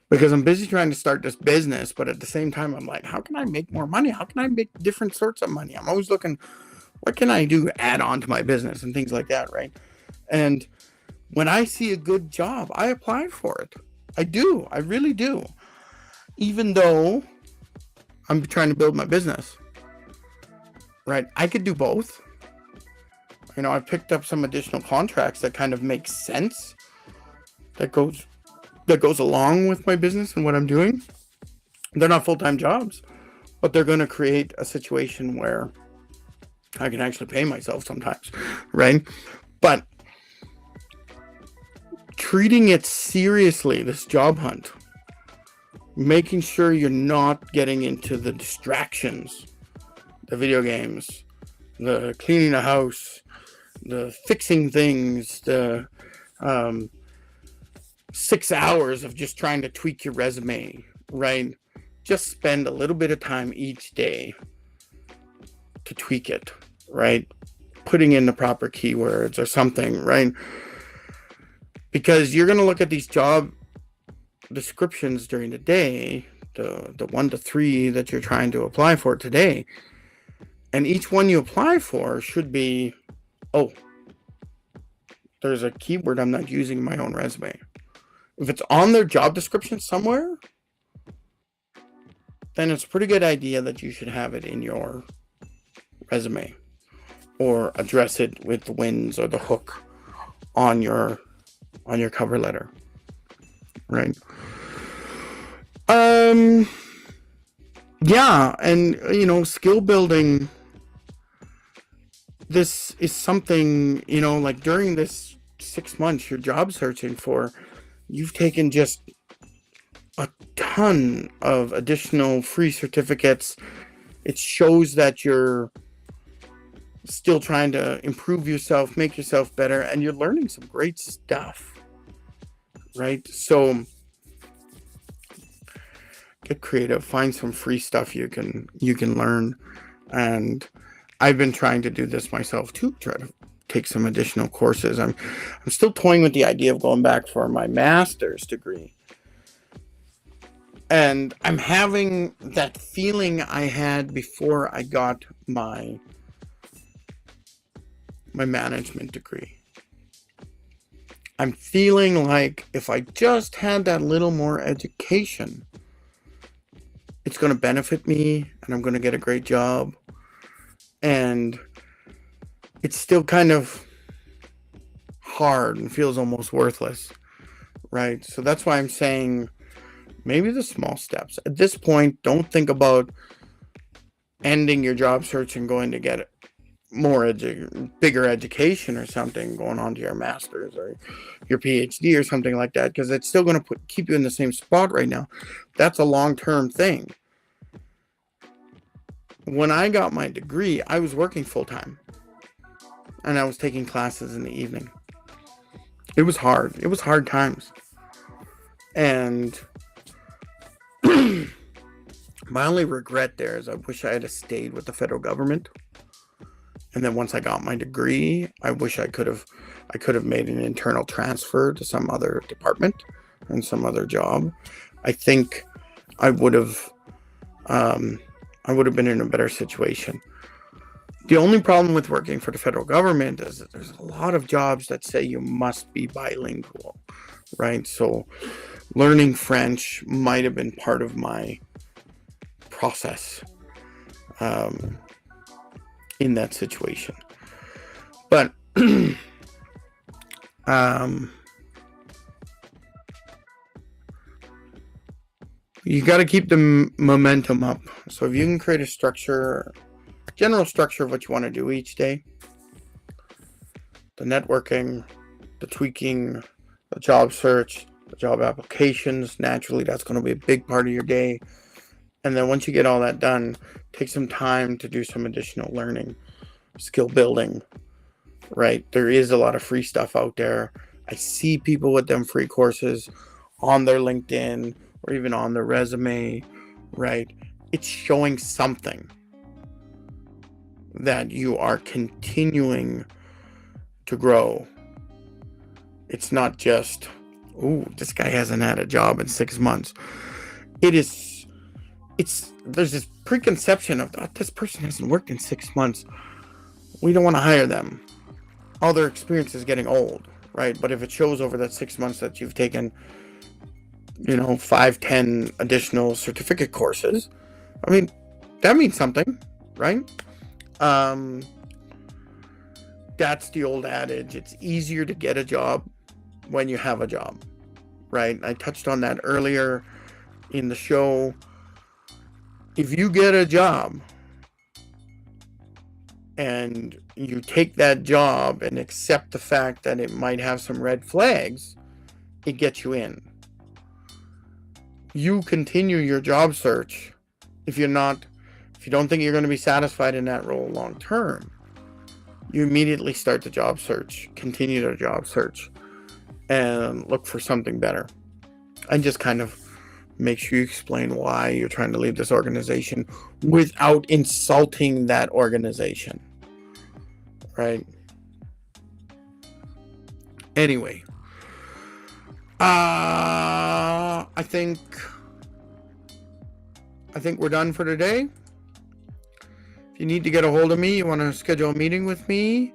because I'm busy trying to start this business, but at the same time, I'm like, how can I make more money? How can I make different sorts of money? I'm always looking, what can I do add on to my business and things like that, right? And when I see a good job, I apply for it. I do. I really do. Even though I'm trying to build my business, right? I could do both. I picked up some additional contracts that kind of make sense. That goes along with my business and what I'm doing. They're not full-time jobs, but they're going to create a situation where I can actually pay myself sometimes, right? But treating it seriously, this job hunt, making sure you're not getting into the distractions, the video games, the cleaning the house, the fixing things, the 6 hours of just trying to tweak your resume, right? Just spend a little bit of time each day to tweak it, right? Putting in the proper keywords or something, right? Because you're going to look at these job descriptions during the day, the 1 to 3 that you're trying to apply for today, and each one you apply for should be, oh, there's a keyword I'm not using in my own resume. If it's on their job description somewhere, then it's a pretty good idea that you should have it in your resume or address it with the wins or the hook on your cover letter, right? Yeah, and skill building, this is something, like during this 6 months you're job searching for, you've taken just a ton of additional free certificates. It shows that you're still trying to improve yourself, make yourself better, and you're learning some great stuff, right? So get creative, find some free stuff you can learn. And I've been trying to do this myself too, try to take some additional courses. I'm still toying with the idea of going back for my master's degree. And I'm having that feeling I had before I got my management degree. I'm feeling like if I just had that little more education, it's going to benefit me and I'm going to get a great job. And it's still kind of hard and feels almost worthless, right? So that's why I'm saying Maybe the small steps. At this point, don't think about ending your job search and going to get bigger education or something, going on to your master's or your PhD or something like that, because it's still going to keep you in the same spot right now. That's a long-term thing. When I got my degree, I was working full-time and I was taking classes in the evening. It was hard. It was hard times. And my only regret there is I wish I had stayed with the federal government. And then once I got my degree, I wish I could have made an internal transfer to some other department and some other job. I think I would have been in a better situation. The only problem with working for the federal government is that there's a lot of jobs that say you must be bilingual, right? So learning French might have been part of my process in that situation. But you got to keep the momentum up. So if you can create a general structure of what you want to do each day, the networking, the tweaking, the job search, the job applications, naturally that's going to be a big part of your day. And then once you get all that done, take some time to do some additional learning, skill building, right? There is a lot of free stuff out there. I see people with them free courses on their LinkedIn or even on their resume, right? It's showing something that you are continuing to grow. It's not just, oh, this guy hasn't had a job in 6 months. There's this preconception of, oh, this person hasn't worked in 6 months. We don't want to hire them. All their experience is getting old, right? But if it shows over that 6 months that you've taken, 5-10 additional certificate courses, I mean, that means something, right? That's the old adage. It's easier to get a job when you have a job, right? I touched on that earlier in the show. If you get a job and you take that job and accept the fact that it might have some red flags, it gets you in. You continue your job search. If you don't think you're going to be satisfied in that role long term, you immediately start the job search, continue the job search, and look for something better. And just kind of make sure you explain why you're trying to leave this organization without insulting that organization, right? Anyway, I think we're done for today. If you need to get a hold of me, you want to schedule a meeting with me,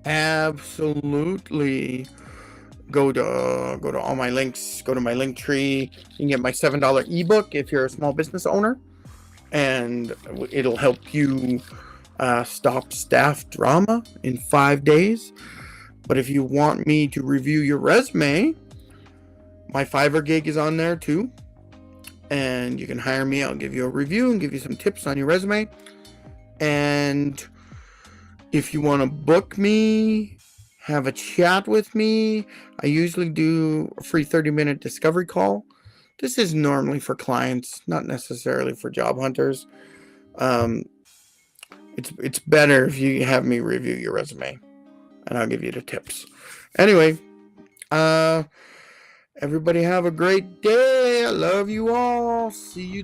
absolutely. Go to all my links. Go to my link tree. You can get my $7 ebook if you're a small business owner, and it'll help you stop staff drama in 5 days. But if you want me to review your resume, my Fiverr gig is on there too, and you can hire me. I'll give you a review and give you some tips on your resume. And if you want to book me, have a chat with me, I usually do a free 30-minute discovery call. This is normally for clients, not necessarily for job hunters. It's better if you have me review your resume, and I'll give you the tips. Anyway, everybody have a great day. I love you all. See you